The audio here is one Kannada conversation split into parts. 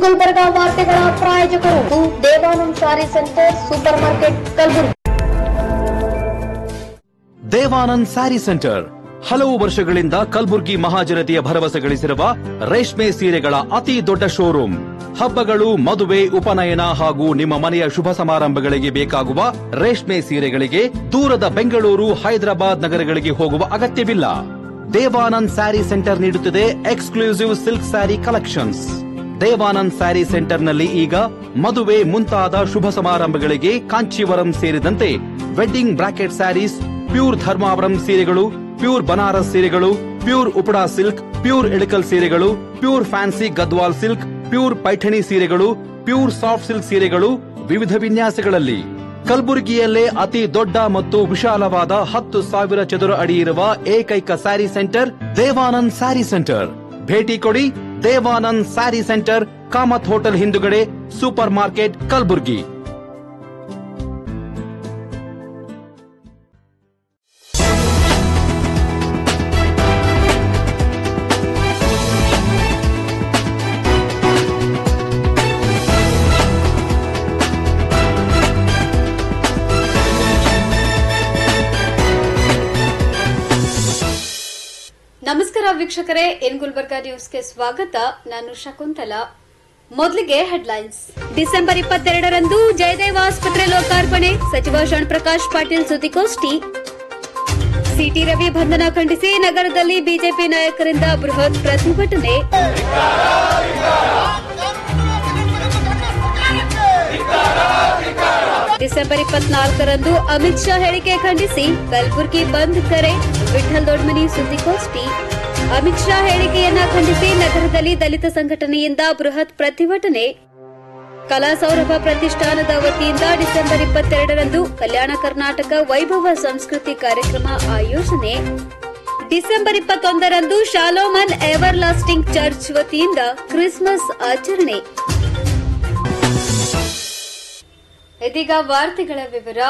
ಗುಲ್ಬರ್ಗ ವಾರ್ತೆಗಳ ಪ್ರಾಯೋಜಕರು Devanand sari centre supermarket Kalaburagi. Devanand sari centre ಹಲವು ವರ್ಷಗಳಿಂದ ಕಲಬುರಗಿ ಮಹಾಜನತೆಯ ಭರವಸೆ ಗಳಿಸಿರುವ ರೇಷ್ಮೆ ಸೀರೆಗಳ ಅತಿ ದೊಡ್ಡ ಶೋರೂಮ್. ಹಬ್ಬಗಳು, ಮದುವೆ, ಉಪನಯನ ಹಾಗೂ ನಿಮ್ಮ ಮನೆಯ ಶುಭ ಸಮಾರಂಭಗಳಿಗೆ ಬೇಕಾಗುವ ರೇಷ್ಮೆ ಸೀರೆಗಳಿಗೆ ದೂರದ ಬೆಂಗಳೂರು, ಹೈದರಾಬಾದ್ ನಗರಗಳಿಗೆ ಹೋಗುವ ಅಗತ್ಯವಿಲ್ಲ. ದೇವಾನಂದ್ ಸ್ಯಾರಿ ಸೆಂಟರ್ ನೀಡುತ್ತಿದೆ exclusive silk sari collections. Devanand sari ಸೆಂಟರ್ನಲ್ಲಿ ಈಗ ಮದುವೆ ಮುಂತಾದ ಶುಭ ಸಮಾರಂಭಗಳಿಗೆ ಕಾಂಚೀವರಂ ಸೇರಿದಂತೆ wedding brocade sarees, pure Dharmavaram ಸೀರೆಗಳು, ಪ್ಯೂರ್ ಬನಾರಸ್ ಸೀರೆಗಳು, pure Uppada silk, pure Ilkal ಸೀರೆಗಳು, pure fancy Gadwal silk, pure Paithani ಸೀರೆಗಳು, ಪ್ಯೂರ್ ಸಾಫ್ಟ್ ಸಿಲ್ಕ್ ಸೀರೆಗಳು ವಿವಿಧ ವಿನ್ಯಾಸಗಳಲ್ಲಿ. ಕಲಬುರಗಿಯಲ್ಲೇ ಅತಿ ದೊಡ್ಡ ಮತ್ತು ವಿಶಾಲವಾದ 10,000 ಚದುರ ಅಡಿ ಇರುವ ಏಕೈಕ ಸ್ಯಾರಿ ಸೆಂಟರ್ ದೇವಾನಂದ್ ಸ್ಯಾರಿ ಸೆಂಟರ್. ಭೇಟಿ ಕೊಡಿ. ದೇವಾನಂದ್ ಸ್ಯಾರಿ ಸೆಂಟರ್, ಕಾಮತ್ ಹೋಟೆಲ್ ಹಿಂದುಗಡೆ, ಸೂಪರ್ ಮಾರ್ಕೆಟ್, ಕಲಬುರಗಿ. ನಮಸ್ಕಾರ ವೀಕ್ಷಕರೇ, ಎನ್ ಗುಲ್ಬರ್ಗಾ ನ್ಯೂಸ್ಗೆ ಸ್ವಾಗತ. ನಾನು ಶಕುಂತಲಾ. ಮೊದಲಿಗೆ ಹೆಡ್ಲೈನ್ಸ್. ಡಿಸೆಂಬರ್ 22ರಂದು ಜಯದೇವ ಆಸ್ಪತ್ರೆ ಲೋಕಾರ್ಪಣೆ, ಸಚಿವ ಶರಣಪ್ರಕಾಶ್ ಪಾಟೀಲ್ ಸುದ್ದಿಗೋಷ್ಠಿ. ಸಿಟಿ ರವಿ ಬಂಧನ ಖಂಡಿಸಿ ನಗರದಲ್ಲಿ ಬಿಜೆಪಿ ನಾಯಕರಿಂದ ಬೃಹತ್ ಪ್ರತಿಭಟನೆ. ಡಿಸೆಂಬರ್ 24ರಂದು ಅಮಿತ್ ಶಾ ಹೇಳಿಕೆ ಖಂಡಿಸಿ ಕಲಬುರಗಿ ಬಂದ್ ಕರೆ, ವಿಠಲ್ ದೊಡ್ಮನಿ ಸುದ್ದಿಗೋಷ್ಠಿ. ಅಮಿತ್ ಶಾ ಹೇಳಿಕೆಯನ್ನ ಖಂಡಿಸಿ ನಗರದಲ್ಲಿ ದಲಿತ ಸಂಘಟನೆಯಿಂದ ಬೃಹತ್ ಪ್ರತಿಭಟನೆ. ಕಲಾಸೌರಭ ಪ್ರತಿಷ್ಠಾನದ ವತಿಯಿಂದ ಡಿಸೆಂಬರ್ 22ರಂದು ಕಲ್ಯಾಣ ಕರ್ನಾಟಕ ವೈಭವ ಸಂಸ್ಕೃತಿ ಕಾರ್ಯಕ್ರಮ ಆಯೋಜನೆ. ಡಿಸೆಂಬರ್ 21ರಂದು ಶಾಲೋಮನ್ ಎವರ್ ಲಾಸ್ಟಿಂಗ್ ಚರ್ಚ್ ವತಿಯಿಂದ ಕ್ರಿಸ್ಮಸ್ ಆಚರಣೆ. ಇದೀಗ ವಾರ್ತೆಗಳ ವಿವರ.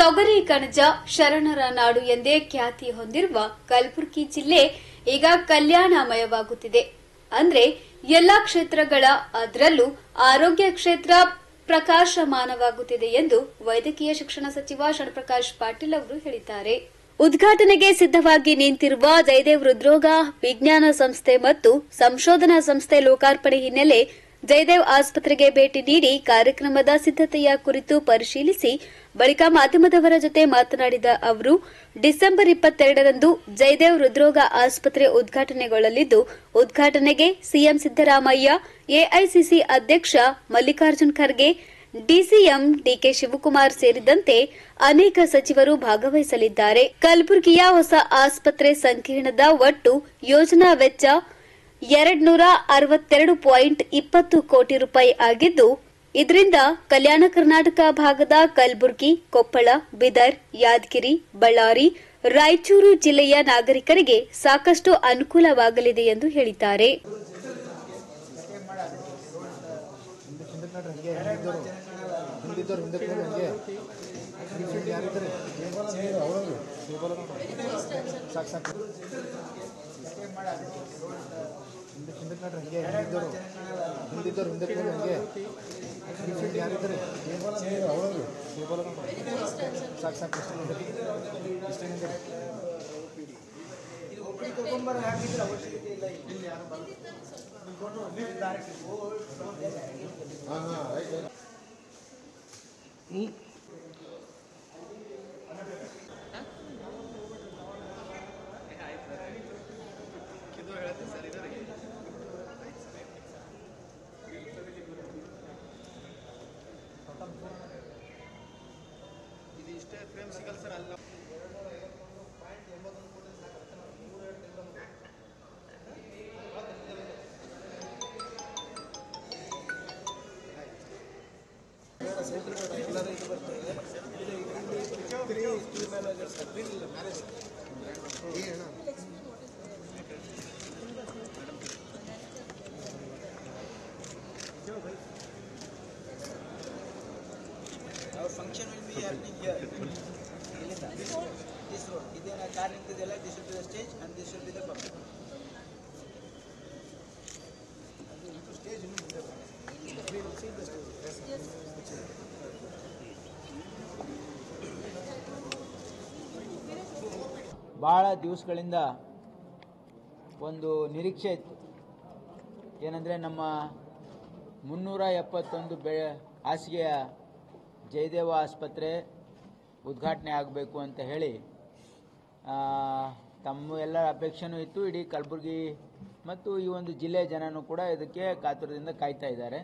ತೊಗರಿ ಕಣಜ, ಶರಣರ ನಾಡು ಎಂದೇ ಖ್ಯಾತಿ ಹೊಂದಿರುವ ಕಲಬುರಗಿ ಜಿಲ್ಲೆ ಈಗ ಕಲ್ಯಾಣಮಯವಾಗುತ್ತಿದೆ. ಅಂದ್ರೆ ಎಲ್ಲಾ ಕ್ಷೇತ್ರಗಳ, ಅದರಲ್ಲೂ ಆರೋಗ್ಯ ಕ್ಷೇತ್ರ ಪ್ರಕಾಶಮಾನವಾಗುತ್ತಿದೆ ಎಂದು ವೈದ್ಯಕೀಯ ಶಿಕ್ಷಣ ಸಚಿವ ಶರಣಪ್ರಕಾಶ್ ಪಾಟೀಲ್ ಅವರು ಹೇಳಿದ್ದಾರೆ. ಉದ್ಘಾಟನೆಗೆ ಸಿದ್ದವಾಗಿ ನಿಂತಿರುವ ಜಯದೇವ್ ಹೃದ್ರೋಗ ವಿಜ್ಞಾನ ಸಂಸ್ಥೆ ಮತ್ತು ಸಂಶೋಧನಾ ಸಂಸ್ಥೆ ಲೋಕಾರ್ಪಣೆ ಹಿನ್ನೆಲೆ ಜಯದೇವ್ ಆಸ್ಪತ್ರೆಗೆ ಭೇಟಿ ನೀಡಿ ಕಾರ್ಯಕ್ರಮದ ಸಿದ್ದತೆಯ ಕುರಿತು ಪರಿಶೀಲಿಸಿ ಬಳಿಕ ಮಾಧ್ಯಮದವರ ಜೊತೆ ಮಾತನಾಡಿದ ಅವರು, ಡಿಸೆಂಬರ್ 22ರಂದು ಜಯದೇವ್ ಹೃದ್ರೋಗ ಆಸ್ಪತ್ರೆ ಉದ್ಘಾಟನೆಗೊಳ್ಳಲಿದ್ದು, ಉದ್ಘಾಟನೆಗೆ ಸಿಎಂ ಸಿದ್ದರಾಮಯ್ಯ, ಎಐಸಿಸಿ ಅಧ್ಯಕ್ಷ ಮಲ್ಲಿಕಾರ್ಜುನ್ ಖರ್ಗೆ, ಡಿಸಿಎಂ ಡಿಕೆ ಶಿವಕುಮಾರ್ ಸೇರಿದಂತೆ ಅನೇಕ ಸಚಿವರು ಭಾಗವಹಿಸಲಿದ್ದಾರೆ. ಕಲಬುರಗಿಯ ಹೊಸ ಆಸ್ಪತ್ರೆ ಸಂಕೀರ್ಣದ ಒಟ್ಟು ಯೋಜನಾ ವೆಚ್ಚ 262.20 ಕೋಟಿ ರೂಪಾಯಿ ಆಗಿದ್ದು, ಇದರಿಂದ ಕಲ್ಯಾಣ ಕರ್ನಾಟಕ ಭಾಗದ ಕಲಬುರಗಿ, ಕೊಪ್ಪಳ, ಬೀದರ್, ಯಾದಗಿರಿ, ಬಳ್ಳಾರಿ, ರಾಯಚೂರು ಜಿಲ್ಲೆಯ ನಾಗರಿಕರಿಗೆ ಸಾಕಷ್ಟು ಅನುಕೂಲವಾಗಲಿದೆ ಎಂದು ಹೇಳಿದ್ದಾರೆ. Our function will be happening here. This road. This will be the stage and this will be the public. Stage ಭಾಳ ದಿವಸಗಳಿಂದ ಒಂದು ನಿರೀಕ್ಷೆ ಇತ್ತು. ಏನಂದರೆ ನಮ್ಮ 371 ಹಾಸಿಗೆಯ ಜಯದೇವ ಆಸ್ಪತ್ರೆ ಉದ್ಘಾಟನೆ ಆಗಬೇಕು ಅಂತ ಹೇಳಿ ತಮ್ಮ ಎಲ್ಲರ ಅಪೇಕ್ಷೆನೂ ಇತ್ತು. ಇಡೀ ಕಲಬುರಗಿ ಮತ್ತು ಈ ಒಂದು ಜಿಲ್ಲೆಯ ಜನನೂ ಕೂಡ ಇದಕ್ಕೆ ಕಾತುರದಿಂದ ಕಾಯ್ತಾ ಇದ್ದಾರೆ.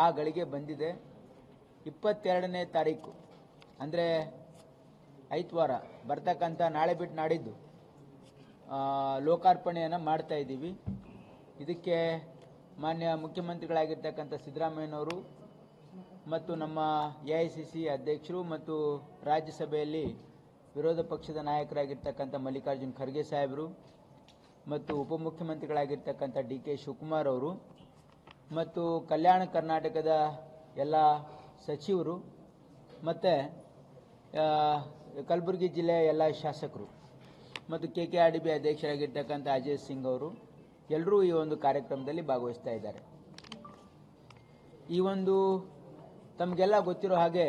ಆ ಗಳಿಗೆ ಬಂದಿದೆ. 22ನೇ ತಾರೀಕು ಅಂದರೆ ಐತವಾರ ಬರ್ತಕ್ಕಂಥ ನಾಳೆ ಬಿಟ್ಟು ನಾಡಿದ್ದು ಲೋಕಾರ್ಪಣೆಯನ್ನು ಮಾಡ್ತಾ ಇದ್ದೀವಿ. ಇದಕ್ಕೆ ಮಾನ್ಯ ಮುಖ್ಯಮಂತ್ರಿಗಳಾಗಿರ್ತಕ್ಕಂಥ ಸಿದ್ದರಾಮಯ್ಯನವರು ಮತ್ತು ನಮ್ಮ AICC ಅಧ್ಯಕ್ಷರು ಮತ್ತು ರಾಜ್ಯಸಭೆಯಲ್ಲಿ ವಿರೋಧ ಪಕ್ಷದ ನಾಯಕರಾಗಿರ್ತಕ್ಕಂಥ ಮಲ್ಲಿಕಾರ್ಜುನ್ ಖರ್ಗೆ ಸಾಹೇಬರು ಮತ್ತು ಉಪಮುಖ್ಯಮಂತ್ರಿಗಳಾಗಿರ್ತಕ್ಕಂಥ DK ಶಿವಕುಮಾರ್ ಅವರು ಮತ್ತು ಕಲ್ಯಾಣ ಕರ್ನಾಟಕದ ಎಲ್ಲ ಸಚಿವರು ಮತ್ತು ಕಲಬುರಗಿ ಜಿಲ್ಲೆಯ ಎಲ್ಲ ಶಾಸಕರು ಮತ್ತು KKRDB ಅಧ್ಯಕ್ಷರಾಗಿರ್ತಕ್ಕಂಥ ಅಜಯ್ ಸಿಂಗ್ ಅವರು ಎಲ್ಲರೂ ಈ ಒಂದು ಕಾರ್ಯಕ್ರಮದಲ್ಲಿ ಭಾಗವಹಿಸ್ತಾ ಇದ್ದಾರೆ. ಈ ಒಂದು ತಮಗೆಲ್ಲ ಗೊತ್ತಿರೋ ಹಾಗೆ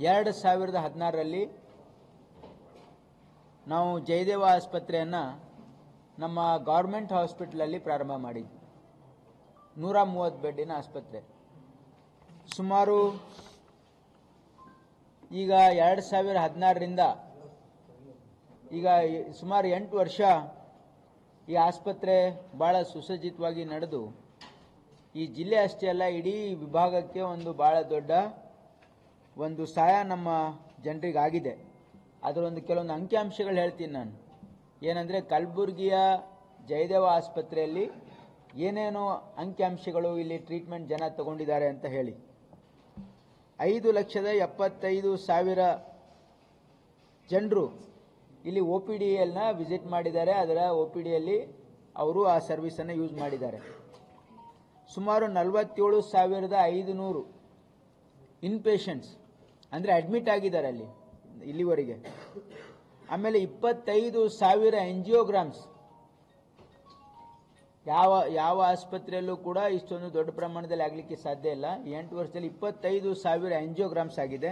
2016ರಲ್ಲಿ ನಾವು ಜಯದೇವ ಆಸ್ಪತ್ರೆಯನ್ನು ನಮ್ಮ ಗೌರ್ಮೆಂಟ್ ಹಾಸ್ಪಿಟಲಲ್ಲಿ ಪ್ರಾರಂಭ ಮಾಡಿದ್ವಿ. 130 ಬೆಡ್ಡಿನ ಆಸ್ಪತ್ರೆ. ಸುಮಾರು ಈಗ 2016ರಿಂದ ಈಗ ಸುಮಾರು 8 ವರ್ಷ ಈ ಆಸ್ಪತ್ರೆ ಭಾಳ ಸುಸಜ್ಜಿತವಾಗಿ ನಡೆದು ಈ ಜಿಲ್ಲೆ ಅಷ್ಟೇ ಅಲ್ಲ ಇಡೀ ವಿಭಾಗಕ್ಕೆ ಒಂದು ಭಾಳ ದೊಡ್ಡ ಒಂದು ಸಹಾಯ ನಮ್ಮ ಜನರಿಗಾಗಿದೆ. ಅದರ ಒಂದು ಕೆಲವೊಂದು ಅಂಕಿಅಂಶಗಳು ಹೇಳ್ತೀನಿ ನಾನು. ಏನಂದರೆ ಕಲಬುರಗಿಯ ಜಯದೇವ ಆಸ್ಪತ್ರೆಯಲ್ಲಿ ಏನೇನೋ ಅಂಕಿಅಂಶಗಳು ಇಲ್ಲಿ ಟ್ರೀಟ್ಮೆಂಟ್ ಜನ ತಗೊಂಡಿದ್ದಾರೆ ಅಂತ ಹೇಳಿ 5,75,000 ಜನರು ಇಲ್ಲಿ OPDLನ ವಿಸಿಟ್ ಮಾಡಿದ್ದಾರೆ. ಅದರ OPDಯಲ್ಲಿ ಅವರು ಆ ಸರ್ವಿಸನ್ನು ಯೂಸ್ ಮಾಡಿದ್ದಾರೆ. ಸುಮಾರು 47,500 ಇನ್ಪೇಷಂಟ್ಸ್ ಅಂದರೆ ಅಡ್ಮಿಟ್ ಆಗಿದ್ದಾರೆ ಅಲ್ಲಿ ಇಲ್ಲಿವರೆಗೆ. ಆಮೇಲೆ 25,000 ಎಂಜಿಯೋಗ್ರಾಮ್ಸ್. ಯಾವ ಆಸ್ಪತ್ರೆಯಲ್ಲೂ ಕೂಡ ಇಷ್ಟೊಂದು ದೊಡ್ಡ ಪ್ರಮಾಣದಲ್ಲಿ ಆಗಲಿಕ್ಕೆ ಸಾಧ್ಯ ಇಲ್ಲ. 8 ವರ್ಷದಲ್ಲಿ 25,000 ಎಂಜಿಯೋಗ್ರಾಮ್ಸ್ ಆಗಿದೆ.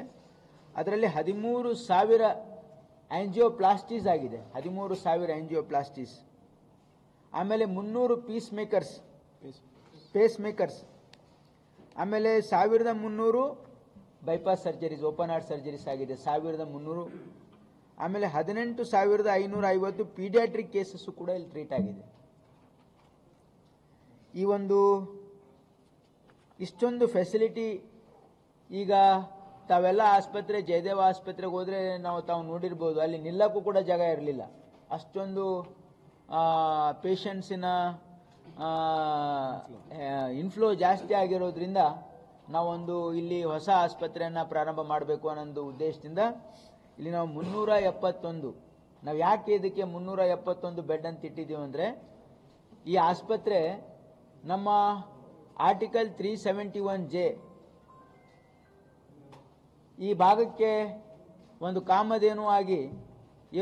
ಅದರಲ್ಲಿ 13,000 ಆಂಜಿಯೋಪ್ಲಾಸ್ಟೀಸ್ ಆಗಿದೆ. 13,000 ಆಂಜಿಯೋಪ್ಲಾಸ್ಟೀಸ್. ಆಮೇಲೆ 300 ಪೇಸ್ ಮೇಕರ್ಸ್. ಆಮೇಲೆ 1,300 bypass surgeries, open heart surgeries ಆಗಿದೆ 1,300. ಆಮೇಲೆ 18,550 ಪೀಡಿಯಾಟ್ರಿಕ್ ಕೇಸಸ್ ಕೂಡ ಇಲ್ಲಿ ಟ್ರೀಟ್ ಆಗಿದೆ. ಈ ಒಂದು ಇಷ್ಟೊಂದು ಫೆಸಿಲಿಟಿ ಈಗ ತಾವೆಲ್ಲ ಆಸ್ಪತ್ರೆ ಜಯದೇವ ಆಸ್ಪತ್ರೆಗೆ ಹೋದರೆ ತಾವು ನೋಡಿರ್ಬೋದು, ಅಲ್ಲಿ ನಿಲ್ಲಕ್ಕೂ ಕೂಡ ಜಾಗ ಇರಲಿಲ್ಲ. ಅಷ್ಟೊಂದು ಪೇಷಂಟ್ಸಿನ ಇನ್ಫ್ಲೋ ಜಾಸ್ತಿ ಆಗಿರೋದ್ರಿಂದ ನಾವೊಂದು ಇಲ್ಲಿ ಹೊಸ ಆಸ್ಪತ್ರೆಯನ್ನು ಪ್ರಾರಂಭ ಮಾಡಬೇಕು ಅನ್ನೋ ಉದ್ದೇಶದಿಂದ ಇಲ್ಲಿ ನಾವು 371 ನಾವು ಯಾಕೆ ಇದಕ್ಕೆ 371 ಬೆಡ್ ಅಂತ ಇಟ್ಟಿದ್ದೀವಿ ಅಂದರೆ ಈ ಆಸ್ಪತ್ರೆ ನಮ್ಮ ಆರ್ಟಿಕಲ್ 371J ಈ ಭಾಗಕ್ಕೆ ಒಂದು ಕಾಮಧೇನು ಆಗಿ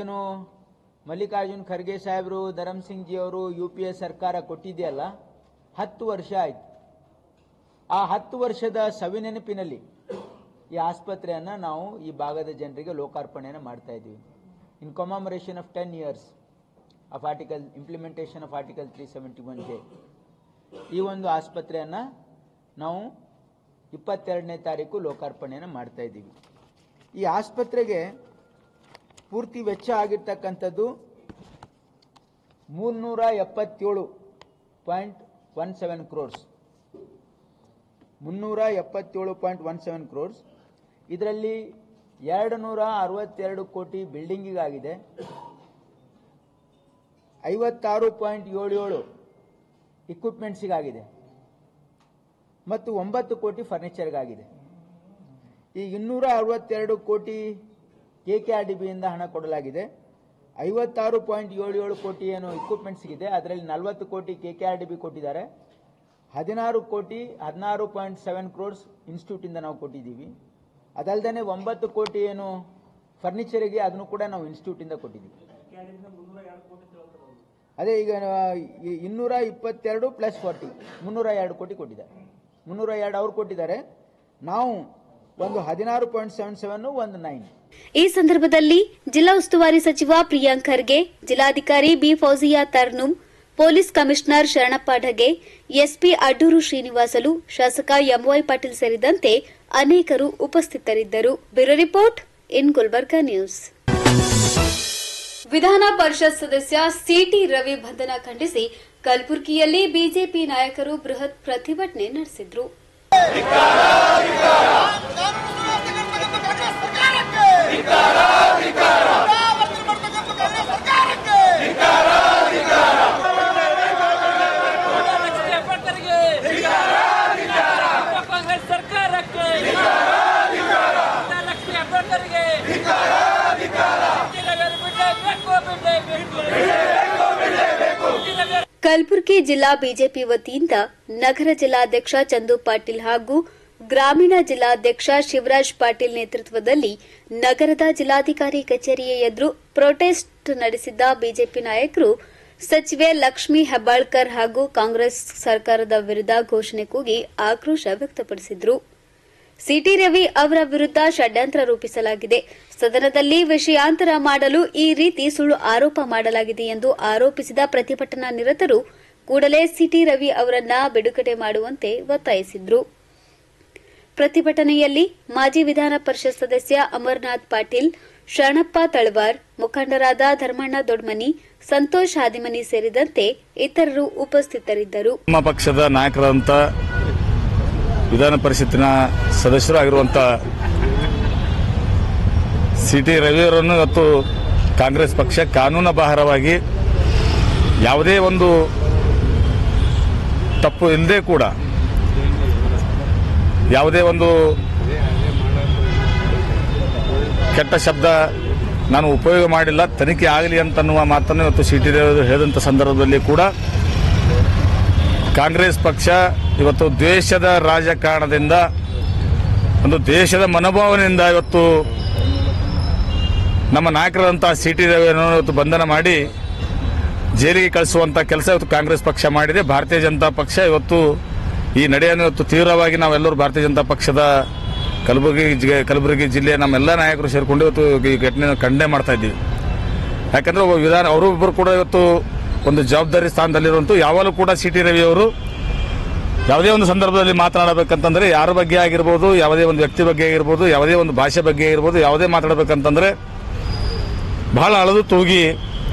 ಏನು ಮಲ್ಲಿಕಾರ್ಜುನ್ ಖರ್ಗೆ ಸಾಹೇಬರು ಧರಮ್ ಸಿಂಗ್ ಜಿ ಅವರು UPA ಸರ್ಕಾರ ಕೊಟ್ಟಿದೆಯಲ್ಲ 10 ವರ್ಷ ಆಯ್ತು. ಆ 10 ವರ್ಷದ ಸವಿನೆನಪಿನಲ್ಲಿ ಈ ಆಸ್ಪತ್ರೆಯನ್ನು ನಾವು ಈ ಭಾಗದ ಜನರಿಗೆ ಲೋಕಾರ್ಪಣೆಯನ್ನು ಮಾಡ್ತಾ ಇದ್ದೀವಿ. In commemoration of 10 years of implementation of article 371J ಈ ಒಂದು ಆಸ್ಪತ್ರೆಯನ್ನು ನಾವು 22ನೇ ತಾರೀಕು ಲೋಕಾರ್ಪಣೆಯನ್ನು ಮಾಡ್ತಾ ಇದ್ದೀವಿ. ಈ ಆಸ್ಪತ್ರೆಗೆ ಪೂರ್ತಿ ವೆಚ್ಚ ಆಗಿರ್ತಕ್ಕಂಥದ್ದು 377.17 crores. 377.17 crores. ಇದರಲ್ಲಿ 262 ಕೋಟಿ ಬಿಲ್ಡಿಂಗಿಗಾಗಿದೆ, 56.77 ಇಕ್ವಿಪ್ಮೆಂಟ್ಸಿಗಾಗಿದೆ ಮತ್ತು 9 ಕೋಟಿ ಫರ್ನಿಚರ್ಗಾಗಿದೆ. ಈ 262 ಕೋಟಿ KKRDBಯಿಂದ ಹಣ ಕೊಡಲಾಗಿದೆ. 56.77 ಕೋಟಿ ಏನು ಇಕ್ವಿಪ್ಮೆಂಟ್ಸ್ಗಿದೆ, ಅದರಲ್ಲಿ 40 ಕೋಟಿ KKRDB ಕೊಟ್ಟಿದ್ದಾರೆ. 16.7 crores ಇನ್ಸ್ಟಿಟ್ಯೂಟಿಂದ ನಾವು ಕೊಟ್ಟಿದ್ದೀವಿ. ಅದಲ್ಲದೆ 9 ಕೋಟಿ ಏನು ಫರ್ನಿಚರಿಗೆ ಅದನ್ನು ಕೂಡ ನಾವು ಇನ್ಸ್ಟಿಟ್ಯೂಟಿಂದ ಕೊಟ್ಟಿದ್ದೀವಿ. ಅದೇ ಈಗ 222 ಪ್ಲಸ್ 40 302 ಕೋಟಿ ಕೊಟ್ಟಿದ್ದಾರೆ. 302 ಅವ್ರು ಕೊಟ್ಟಿದ್ದಾರೆ. ನಾವು ಒಂದು 16.77, ಒಂದು 9. ಈ ಸಂದರ್ಭದಲ್ಲಿ ಜಿಲ್ಲಾ ಉಸ್ತುವಾರಿ ಸಚಿವ ಪ್ರಿಯಾಂಕ್ ಖರ್ಗೆ, ಜಿಲ್ಲಾಧಿಕಾರಿ B Fouzia Tarannum, police commissioner Sharanappa Dhage, SP Addur Srinivasulu, ಶಾಸಕ ಎಂವೈ ಪಾಟೀಲ್ ಸೇರಿದಂತೆ ಅನೇಕರು ಉಪಸ್ಥಿತರಿದ್ದರು. Bureau report in Gulbarga news. Vidhana Parishat ಸದಸ್ಯ ಸಿಟಿ ರವಿ ಬಂಧನ ಖಂಡಿಸಿ ಕಲಬುರಗಿಯಲ್ಲಿ ಬಿಜೆಪಿ ನಾಯಕರು ಬೃಹತ್ ಪ್ರತಿಭಟನೆ ನಡೆಸಿದರು. ಕಲಬುರಗಿ ಜಿಲ್ಲಾ ಬಿಜೆಪಿ ವತಿಯಿಂದ ನಗರ ಜಿಲ್ಲಾಧ್ಯಕ್ಷ ಚಂದು ಪಾಟೀಲ್ ಹಾಗೂ ಗ್ರಾಮೀಣ ಜಿಲ್ಲಾಧ್ಯಕ್ಷ ಶಿವರಾಜ್ ಪಾಟೀಲ್ ನೇತೃತ್ವದಲ್ಲಿ ನಗರದ ಜಿಲ್ಲಾಧಿಕಾರಿ ಕಚೇರಿಯ ಎದುರು ಪ್ರೊಟೆಸ್ಟ್ ನಡೆಸಿದ್ದ ಬಿಜೆಪಿ ನಾಯಕರು ಸಚಿವೆ ಲಕ್ಷ್ಮೀ ಹೆಬ್ಬಾಳ್ಕರ್ ಹಾಗೂ ಕಾಂಗ್ರೆಸ್ ಸರ್ಕಾರದ ವಿರುದ್ಧ ಘೋಷಣೆ ಕೂಗಿ ಆಕ್ರೋಶ ವ್ಯಕ್ತಪಡಿಸಿದರು. ಸಿಟಿ ರವಿ ಅವರ ವಿರುದ್ಧ ಷಡ್ಯಂತ್ರ ರೂಪಿಸಲಾಗಿದೆ, ಸದನದಲ್ಲಿ ವಿಷಯಾಂತರ ಮಾಡಲು ಈ ರೀತಿ ಸುಳ್ಳು ಆರೋಪ ಮಾಡಲಾಗಿದೆ ಎಂದು ಆರೋಪಿಸಿದ ಪ್ರತಿಭಟನಾ ನಿರತರು ಕೂಡಲೇ ಸಿಟಿ ರವಿ ಅವರನ್ನ ಬಿಡುಗಡೆ ಮಾಡುವಂತೆ ಒತ್ತಾಯಿಸಿದರು. ಪ್ರತಿಭಟನೆಯಲ್ಲಿ ಮಾಜಿ ವಿಧಾನ ಪರಿಷತ್ ಸದಸ್ಯ ಅಮರನಾಥ್ ಪಾಟೀಲ್, ಶರಣಪ್ಪ ತಳವಾರ್, ಮುಖಂಡರಾದ ಧರ್ಮಣ್ಣ ದೊಡ್ಮನಿ, ಸಂತೋಷ್ ಹಾದಿಮನಿ ಸೇರಿದಂತೆ ಇತರರು ಉಪಸ್ಥಿತರಿದ್ದರು. ನಮ್ಮ ಪಕ್ಷದ ನಾಯಕರಾದಂಥ ವಿಧಾನ ಪರಿಷತ್ತಿನ ಸದಸ್ಯರು ಆಗಿರುವಂತಹ ಸಿಟಿ ರವಿಯವರನ್ನು ಇವತ್ತು ಕಾಂಗ್ರೆಸ್ ಪಕ್ಷ ಕಾನೂನುಬಾಹಿರವಾಗಿ ಯಾವುದೇ ಒಂದು ತಪ್ಪು ಇಲ್ಲದೆ ಕೂಡ ಯಾವುದೇ ಒಂದು ಕೆಟ್ಟ ಶಬ್ದ ನಾನು ಉಪಯೋಗ ಮಾಡಿಲ್ಲ, ತನಿಖೆ ಆಗಲಿ ಅಂತನ್ನುವ ಮಾತನ್ನು ಇವತ್ತು ಸಿಟಿ ರವಿ ಹೇಳಿದಂಥ ಸಂದರ್ಭದಲ್ಲಿ ಕೂಡ ಕಾಂಗ್ರೆಸ್ ಪಕ್ಷ ಇವತ್ತು ದ್ವೇಷದ ರಾಜಕಾರಣದಿಂದ, ಒಂದು ದೇಶದ ಮನೋಭಾವನೆಯಿಂದ ಇವತ್ತು ನಮ್ಮ ನಾಯಕರಾದಂತಹ ಸಿಟಿ ರವಿಯನ್ನು ಇವತ್ತು ಬಂಧನ ಮಾಡಿ ಜೈಲಿಗೆ ಕಳಿಸುವಂತ ಕೆಲಸ ಇವತ್ತು ಕಾಂಗ್ರೆಸ್ ಪಕ್ಷ ಮಾಡಿದೆ. ಭಾರತೀಯ ಜನತಾ ಪಕ್ಷ ಇವತ್ತು ಈ ನಡೆಯನ್ನು ಇವತ್ತು ತೀವ್ರವಾಗಿ ನಾವೆಲ್ಲರೂ ಭಾರತೀಯ ಜನತಾ ಪಕ್ಷದ ಕಲಬುರಗಿ ಜಿಲ್ಲೆಯ ನಮ್ಮೆಲ್ಲ ನಾಯಕರು ಸೇರಿಕೊಂಡು ಇವತ್ತು ಈ ಘಟನೆಯನ್ನು ಖಂಡನೆ ಮಾಡ್ತಾ ಇದ್ದೀವಿ. ಯಾಕಂದ್ರೆ ಅವರೊಬ್ಬರು ಕೂಡ ಇವತ್ತು ಒಂದು ಜವಾಬ್ದಾರಿ ಸ್ಥಾನದಲ್ಲಿರುವಂತೂ ಯಾವಾಗಲೂ ಕೂಡ ಸಿಟಿ ರವಿ ಅವರು ಯಾವುದೇ ಒಂದು ಸಂದರ್ಭದಲ್ಲಿ ಮಾತನಾಡಬೇಕಂತಂದ್ರೆ ಯಾರ ಬಗ್ಗೆ ಆಗಿರ್ಬೋದು, ಯಾವುದೇ ಒಂದು ವ್ಯಕ್ತಿ ಬಗ್ಗೆ ಆಗಿರ್ಬೋದು, ಯಾವುದೇ ಒಂದು ಭಾಷೆ ಬಗ್ಗೆ ಆಗಿರ್ಬೋದು, ಯಾವುದೇ ಮಾತಾಡಬೇಕಂತಂದ್ರೆ ಬಹಳ ಅಳದು ತೂಗಿ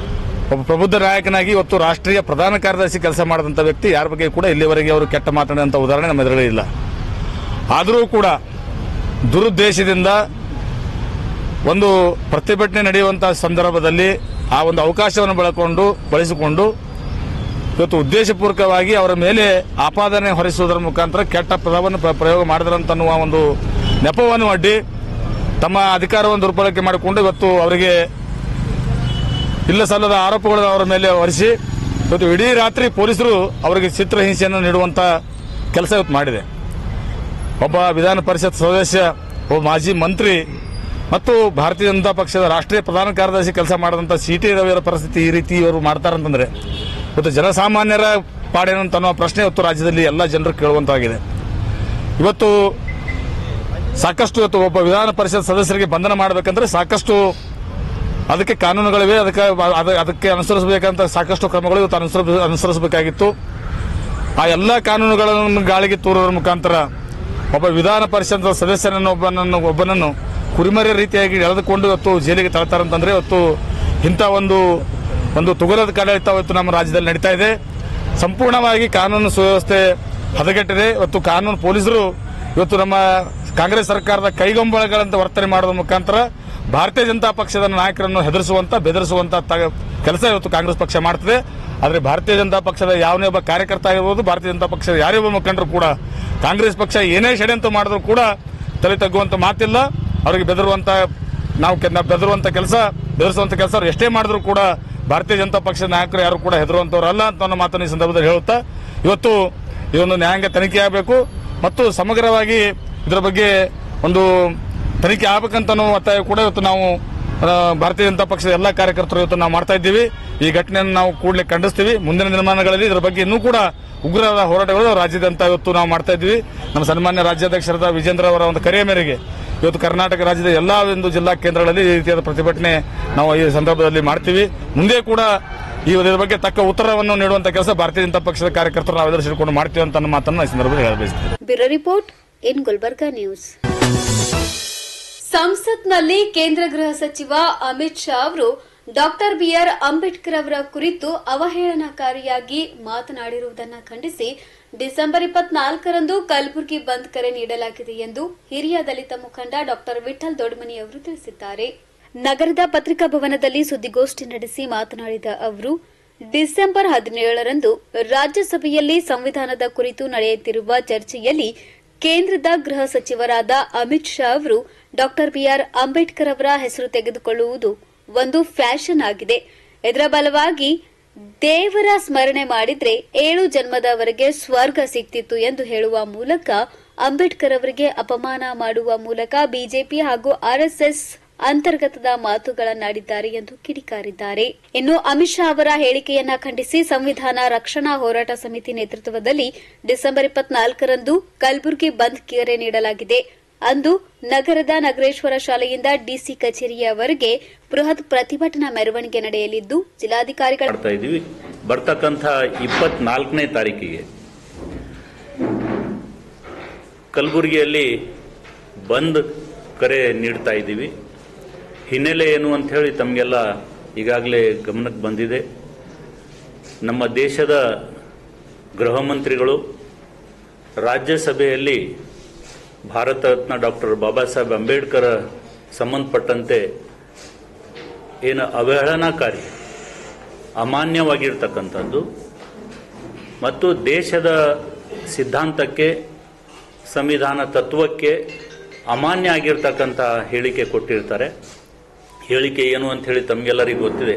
ಒಬ್ಬ ಪ್ರಬುದ್ಧ ನಾಯಕನಾಗಿ ಇವತ್ತು ರಾಷ್ಟ್ರೀಯ ಪ್ರಧಾನ ಕಾರ್ಯದರ್ಶಿ ಕೆಲಸ ಮಾಡಿದಂಥ ವ್ಯಕ್ತಿ ಯಾರ ಬಗ್ಗೆ ಕೂಡ ಇಲ್ಲಿವರೆಗೆ ಅವರು ಕೆಟ್ಟ ಮಾತಾಡಿದಂಥ ಉದಾಹರಣೆ ನಮ್ಮ ಎದುರಲ್ಲಿ ಇಲ್ಲ. ಆದರೂ ಕೂಡ ದುರುದ್ದೇಶದಿಂದ ಒಂದು ಪ್ರತಿಭಟನೆ ನಡೆಯುವಂತಹ ಸಂದರ್ಭದಲ್ಲಿ ಆ ಒಂದು ಅವಕಾಶವನ್ನು ಬಳಸಿಕೊಂಡು ಇವತ್ತು ಉದ್ದೇಶಪೂರ್ವಕವಾಗಿ ಅವರ ಮೇಲೆ ಆಪಾದನೆ ಹೊರಿಸುವುದರ ಮುಖಾಂತರ ಕೆಟ್ಟ ಪದವನ್ನು ಪ್ರಯೋಗ ಮಾಡಿದ್ರಂತನ್ನುವ ಒಂದು ನೆಪವನ್ನು ಅಡ್ಡಿ ತಮ್ಮ ಅಧಿಕಾರವನ್ನು ದುರ್ಬಳಕೆ ಮಾಡಿಕೊಂಡು ಇವತ್ತು ಅವರಿಗೆ ಇಲ್ಲ ಸಲ್ಲದ ಆರೋಪಗಳನ್ನು ಅವರ ಮೇಲೆ ಹೊರಿಸಿ ಇವತ್ತು ಇಡೀ ರಾತ್ರಿ ಪೊಲೀಸರು ಅವರಿಗೆ ಚಿತ್ರಹಿಂಸೆಯನ್ನು ನೀಡುವಂತ ಕೆಲಸ ಇವತ್ತು ಮಾಡಿದೆ. ಒಬ್ಬ ವಿಧಾನ ಪರಿಷತ್ ಸದಸ್ಯ, ಒಬ್ಬ ಮಾಜಿ ಮಂತ್ರಿ ಮತ್ತು ಭಾರತೀಯ ಜನತಾ ಪಕ್ಷದ ರಾಷ್ಟ್ರೀಯ ಪ್ರಧಾನ ಕಾರ್ಯದರ್ಶಿ ಕೆಲಸ ಮಾಡಿದಂಥ ಸಿಟಿ ರವಿಯವರ ಪರಿಸ್ಥಿತಿ ಈ ರೀತಿ ಇವರು ಮಾಡ್ತಾರಂತಂದ್ರೆ ಇವತ್ತು ಜನಸಾಮಾನ್ಯರ ಪಾಡೇನಂತ ಅನ್ನೋ ಪ್ರಶ್ನೆ ಇವತ್ತು ರಾಜ್ಯದಲ್ಲಿ ಎಲ್ಲ ಜನರು ಕೇಳುವಂತಾಗಿದೆ. ಇವತ್ತು ಸಾಕಷ್ಟು ಇವತ್ತು ಒಬ್ಬ ವಿಧಾನ ಪರಿಷತ್ ಸದಸ್ಯರಿಗೆ ಬಂಧನ ಮಾಡಬೇಕಂದ್ರೆ ಸಾಕಷ್ಟು ಅದಕ್ಕೆ ಕಾನೂನುಗಳಿವೆ, ಅದಕ್ಕೆ ಅನುಸರಿಸಬೇಕಂತ ಸಾಕಷ್ಟು ಕ್ರಮಗಳು ಇವತ್ತು ಅನುಸರಿಸಬೇಕಾಗಿತ್ತು. ಆ ಎಲ್ಲ ಕಾನೂನುಗಳನ್ನು ಗಾಳಿಗೆ ತೂರೋದ್ರ ಮುಖಾಂತರ ಒಬ್ಬ ವಿಧಾನ ಪರಿಷತ್ ಒಬ್ಬನನ್ನು ಕುರಿಮರಿ ರೀತಿಯಾಗಿ ಎಳೆದುಕೊಂಡು ಇವತ್ತು ಜೈಲಿಗೆ ತಳ್ತಾರಂತಂದ್ರೆ ಇವತ್ತು ಇಂಥ ಒಂದು ತುಗುಲದ ಆಡಳಿತ ಇವತ್ತು ನಮ್ಮ ರಾಜ್ಯದಲ್ಲಿ ನಡೀತಾ ಇದೆ. ಸಂಪೂರ್ಣವಾಗಿ ಕಾನೂನು ಸುವ್ಯವಸ್ಥೆ ಹದಗೆಟ್ಟಿದೆ. ಇವತ್ತು ಕಾನೂನು ಪೊಲೀಸರು ಇವತ್ತು ನಮ್ಮ ಕಾಂಗ್ರೆಸ್ ಸರ್ಕಾರದ ಕೈಗೊಂಬಳಗಳಂತ ವರ್ತನೆ ಮಾಡೋದ್ರ ಮುಖಾಂತರ ಭಾರತೀಯ ಜನತಾ ಪಕ್ಷದ ನಾಯಕರನ್ನು ಹೆದರಿಸುವಂತ ಬೆದರಿಸುವಂತ ಕೆಲಸ ಇವತ್ತು ಕಾಂಗ್ರೆಸ್ ಪಕ್ಷ ಮಾಡ್ತದೆ. ಆದರೆ ಭಾರತೀಯ ಜನತಾ ಪಕ್ಷದ ಯಾವನೇ ಒಬ್ಬ ಕಾರ್ಯಕರ್ತ ಆಗಿರ್ಬೋದು, ಭಾರತೀಯ ಜನತಾ ಪಕ್ಷದ ಯಾರೇ ಒಬ್ಬ ಮುಖಂಡರು ಕೂಡ ಕಾಂಗ್ರೆಸ್ ಪಕ್ಷ ಏನೇ ಷಡ್ಯಂತ್ರ ಮಾಡಿದ್ರು ಕೂಡ ತಲೆ ತಗ್ಗುವಂತ ಮಾತಿಲ್ಲ. ಅವರಿಗೆ ಬೆದರುವಂತ ಕೆಲಸ ಅವ್ರು ಎಷ್ಟೇ ಮಾಡಿದ್ರು ಕೂಡ ಭಾರತೀಯ ಜನತಾ ಪಕ್ಷದ ನಾಯಕರು ಯಾರು ಕೂಡ ಹೆದರುವಂತವರಲ್ಲ ಅಂತ ಅನ್ನೋ ಮಾತನ್ನು ಈ ಸಂದರ್ಭದಲ್ಲಿ ಹೇಳುತ್ತಾ ಇವತ್ತು ಇದೊಂದು ನ್ಯಾಯಾಂಗ ತನಿಖೆ ಆಗಬೇಕು ಮತ್ತು ಸಮಗ್ರವಾಗಿ ಇದರ ಬಗ್ಗೆ ಒಂದು ತನಿಖೆ ಆಗಬೇಕಂತ ಒತ್ತಾಯ ಕೂಡ ಇವತ್ತು ನಾವು ಭಾರತೀಯ ಜನತಾ ಪಕ್ಷದ ಎಲ್ಲಾ ಕಾರ್ಯಕರ್ತರು ಇವತ್ತು ನಾವು ಮಾಡ್ತಾ ಇದ್ದೀವಿ. ಈ ಘಟನೆಯನ್ನು ನಾವು ಕೂಡಲೇ ಖಂಡಿಸ್ತೀವಿ. ಮುಂದಿನ ದಿನಮಾನಗಳಲ್ಲಿ ಇದರ ಬಗ್ಗೆ ಇನ್ನೂ ಕೂಡ ಉಗ್ರವಾದ ಹೋರಾಟಗಳು ರಾಜ್ಯಾದ್ಯಂತ ಇವತ್ತು ನಾವು ಮಾಡ್ತಾ ಇದ್ದೀವಿ. ನಮ್ಮ ಸನ್ಮಾನ್ಯ ರಾಜ್ಯಾಧ್ಯಕ್ಷರಾದ ವಿಜೇಂದ್ರ ಅವರ ಒಂದು ಕರೆಯ ಮೇರೆಗೆ ಇವತ್ತು ಕರ್ನಾಟಕ ರಾಜ್ಯದ ಎಲ್ಲಾ ಒಂದು ಜಿಲ್ಲಾ ಕೇಂದ್ರಗಳಲ್ಲಿ ಈ ರೀತಿಯಾದ ಪ್ರತಿಭಟನೆ ನಾವು ಈ ಸಂದರ್ಭದಲ್ಲಿ ಮಾಡ್ತೀವಿ. ಮುಂದೆ ಕೂಡ ಇದರ ಬಗ್ಗೆ ತಕ್ಕ ಉತ್ತರವನ್ನು ನೀಡುವಂತ ಕೆಲಸ ಭಾರತೀಯ ಜನತಾ ಪಕ್ಷದ ಕಾರ್ಯಕರ್ತರು ನಾವೆಲ್ಲರೂ ಸೇರಿಕೊಂಡು ಮಾಡ್ತೀವಿ ಅಂತ ನನ್ನ ಮಾತನ್ನು ಈ ಸಂದರ್ಭದಲ್ಲಿ ಹೇಳಬಯಸುತ್ತೇನೆ. Bureau report in Gulbarga news. ಸಂಸತ್ನಲ್ಲಿ ಕೇಂದ್ರ ಗೃಹ ಸಚಿವ ಅಮಿತ್ ಶಾ ಅವರು ಡಾಕ್ಟರ್ ಬಿಆರ್ ಅಂಬೇಡ್ಕರ್ ಅವರ ಕುರಿತು ಅವಹೇಳನಕಾರಿಯಾಗಿ ಮಾತನಾಡಿರುವುದನ್ನು ಖಂಡಿಸಿ ಡಿಸೆಂಬರ್ 24ರಂದು ಕಲಬುರಗಿ ಬಂದ್ ಕರೆ ನೀಡಲಾಗಿದೆ ಎಂದು ಹಿರಿಯ ದಲಿತ ಮುಖಂಡ ಡಾಕ್ಟರ್ ವಿಠಲ್ ದೊಡ್ಮನಿ ಅವರು ತಿಳಿಸಿದ್ದಾರೆ. ನಗರದ ಪತ್ರಿಕಾ ಭವನದಲ್ಲಿ ಸುದ್ದಿಗೋಷ್ಠಿ ನಡೆಸಿ ಮಾತನಾಡಿದ ಅವರು ಡಿಸೆಂಬರ್ 17ರಂದು ರಾಜ್ಯಸಭೆಯಲ್ಲಿ ಸಂವಿಧಾನದ ಕುರಿತು ನಡೆಯುತ್ತಿರುವ ಚರ್ಚೆಯಲ್ಲಿ ಕೇಂದ್ರದ ಗೃಹ ಸಚಿವರಾದ ಅಮಿತ್ ಶಾ ಅವರು ಡಾಕ್ಟರ್ ಬಿಆರ್ ಅಂಬೇಡ್ಕರ್ ಅವರ ಹೆಸರು ತೆಗೆದುಕೊಳ್ಳುವುದು ಒಂದು ಫ್ಯಾಷನ್ ಆಗಿದೆ. ಇದರ ಬಲವಾಗಿ ದೇವರ ಸ್ಮರಣೆ ಮಾಡಿದ್ರೆ 7 ಜನ್ಮದವರೆಗೆ ಸ್ವರ್ಗ ಸಿಗ್ತಿತ್ತು ಎಂದು ಹೇಳುವ ಮೂಲಕ ಅಂಬೇಡ್ಕರ್ ಅವರಿಗೆ ಅಪಮಾನ ಮಾಡುವ ಮೂಲಕ ಬಿಜೆಪಿ ಹಾಗೂ ಆರ್ಎಸ್ಎಸ್ ಅಂತರ್ಗತದ ಮಾತುಗಳನ್ನಾಡಿದ್ದಾರೆ ಎಂದು ಕಿಡಿಕಾರಿದ್ದಾರೆ. ಇನ್ನು ಅಮಿತ್ ಶಾ ಅವರ ಹೇಳಿಕೆಯನ್ನ ಖಂಡಿಸಿ ಸಂವಿಧಾನ ರಕ್ಷಣಾ ಹೋರಾಟ ಸಮಿತಿ ನೇತೃತ್ವದಲ್ಲಿ ಡಿಸೆಂಬರ್ 24ರಂದು ಕಲಬುರಗಿ ಬಂದ್ ಕರೆ ನೀಡಲಾಗಿದೆ. ಅಂದು ನಗರದ ನಗರೇಶ್ವರ ಶಾಲೆಯಿಂದ ಡಿಸಿ ಕಚೇರಿಯವರೆಗೆ ಬೃಹತ್ ಪ್ರತಿಭಟನಾ ಮೆರವಣಿಗೆ ನಡೆಯಲಿದ್ದು ಜಿಲ್ಲಾಧಿಕಾರಿಗಳು ಬರ್ತಕ್ಕಂಥ 24ನೇ ತಾರೀಕಿಗೆ ಕಲಬುರಗಿಯಲ್ಲಿ ಬಂದ್ ಕರೆ ನೀಡ್ತಾ ಇದ್ದೀವಿ. ಹಿನ್ನೆಲೆ ಏನು ಅಂತ ಹೇಳಿ ತಮಗೆಲ್ಲ ಈಗಾಗಲೇ ಗಮನಕ್ಕೆ ಬಂದಿದೆ. ನಮ್ಮ ದೇಶದ ಗೃಹ ಮಂತ್ರಿಗಳು ರಾಜ್ಯಸಭೆಯಲ್ಲಿ ಭಾರತ ರತ್ನ ಡಾಕ್ಟರ್ ಬಾಬಾ ಸಾಹೇಬ್ ಅಂಬೇಡ್ಕರ್ ಸಂಬಂಧಪಟ್ಟಂತೆ ಏನು ಅವಹೇಳನಕಾರಿ ಅಮಾನ್ಯವಾಗಿರ್ತಕ್ಕಂಥದ್ದು ಮತ್ತು ದೇಶದ ಸಿದ್ಧಾಂತಕ್ಕೆ ಸಂವಿಧಾನ ತತ್ವಕ್ಕೆ ಅಮಾನ್ಯ ಆಗಿರ್ತಕ್ಕಂಥ ಹೇಳಿಕೆ ಕೊಟ್ಟಿರ್ತಾರೆ. ಹೇಳಿಕೆ ಏನು ಅಂತ ಹೇಳಿ ತಮಗೆಲ್ಲರಿಗೂ ಗೊತ್ತಿದೆ.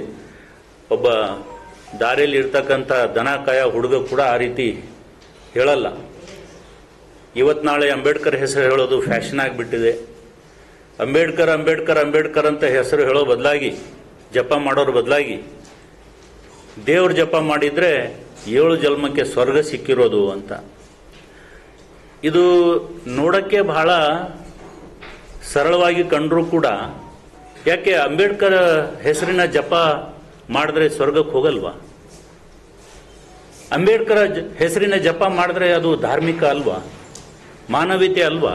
ಒಬ್ಬ ದಾರಿಯಲ್ಲಿ ಇರ್ತಕ್ಕಂಥ ದನ ಕಾಯ ಹುಡುಗ ಕೂಡ ಆ ರೀತಿ ಹೇಳಲ್ಲ. ಇವತ್ತು ನಾಳೆ ಅಂಬೇಡ್ಕರ್ ಹೆಸರು ಹೇಳೋದು ಫ್ಯಾಷನ್ ಆಗಿಬಿಟ್ಟಿದೆ. ಅಂಬೇಡ್ಕರ್ ಅಂಬೇಡ್ಕರ್ ಅಂಬೇಡ್ಕರ್ ಅಂತ ಹೆಸರು ಹೇಳೋ ಬದಲಾಗಿ, ಜಪ ಮಾಡೋರ ಬದಲಾಗಿ ದೇವ್ರ ಜಪ ಮಾಡಿದ್ರೆ 7 ಜನ್ಮಕ್ಕೆ ಸ್ವರ್ಗ ಸಿಕ್ಕಿರೋದು ಅಂತ. ಇದು ನೋಡಕ್ಕೆ ಬಹಳ ಸರಳವಾಗಿ ಕಂಡ್ರೂ ಕೂಡ ಯಾಕೆ ಅಂಬೇಡ್ಕರ್ ಹೆಸರಿನ ಜಪ ಮಾಡಿದ್ರೆ ಸ್ವರ್ಗಕ್ಕೆ ಹೋಗಲ್ವಾ? ಅಂಬೇಡ್ಕರ್ ಹೆಸರಿನ ಜಪ ಮಾಡಿದ್ರೆ ಅದು ಧಾರ್ಮಿಕ ಅಲ್ವಾ? ಮಾನವೀಯತೆ ಅಲ್ವಾ?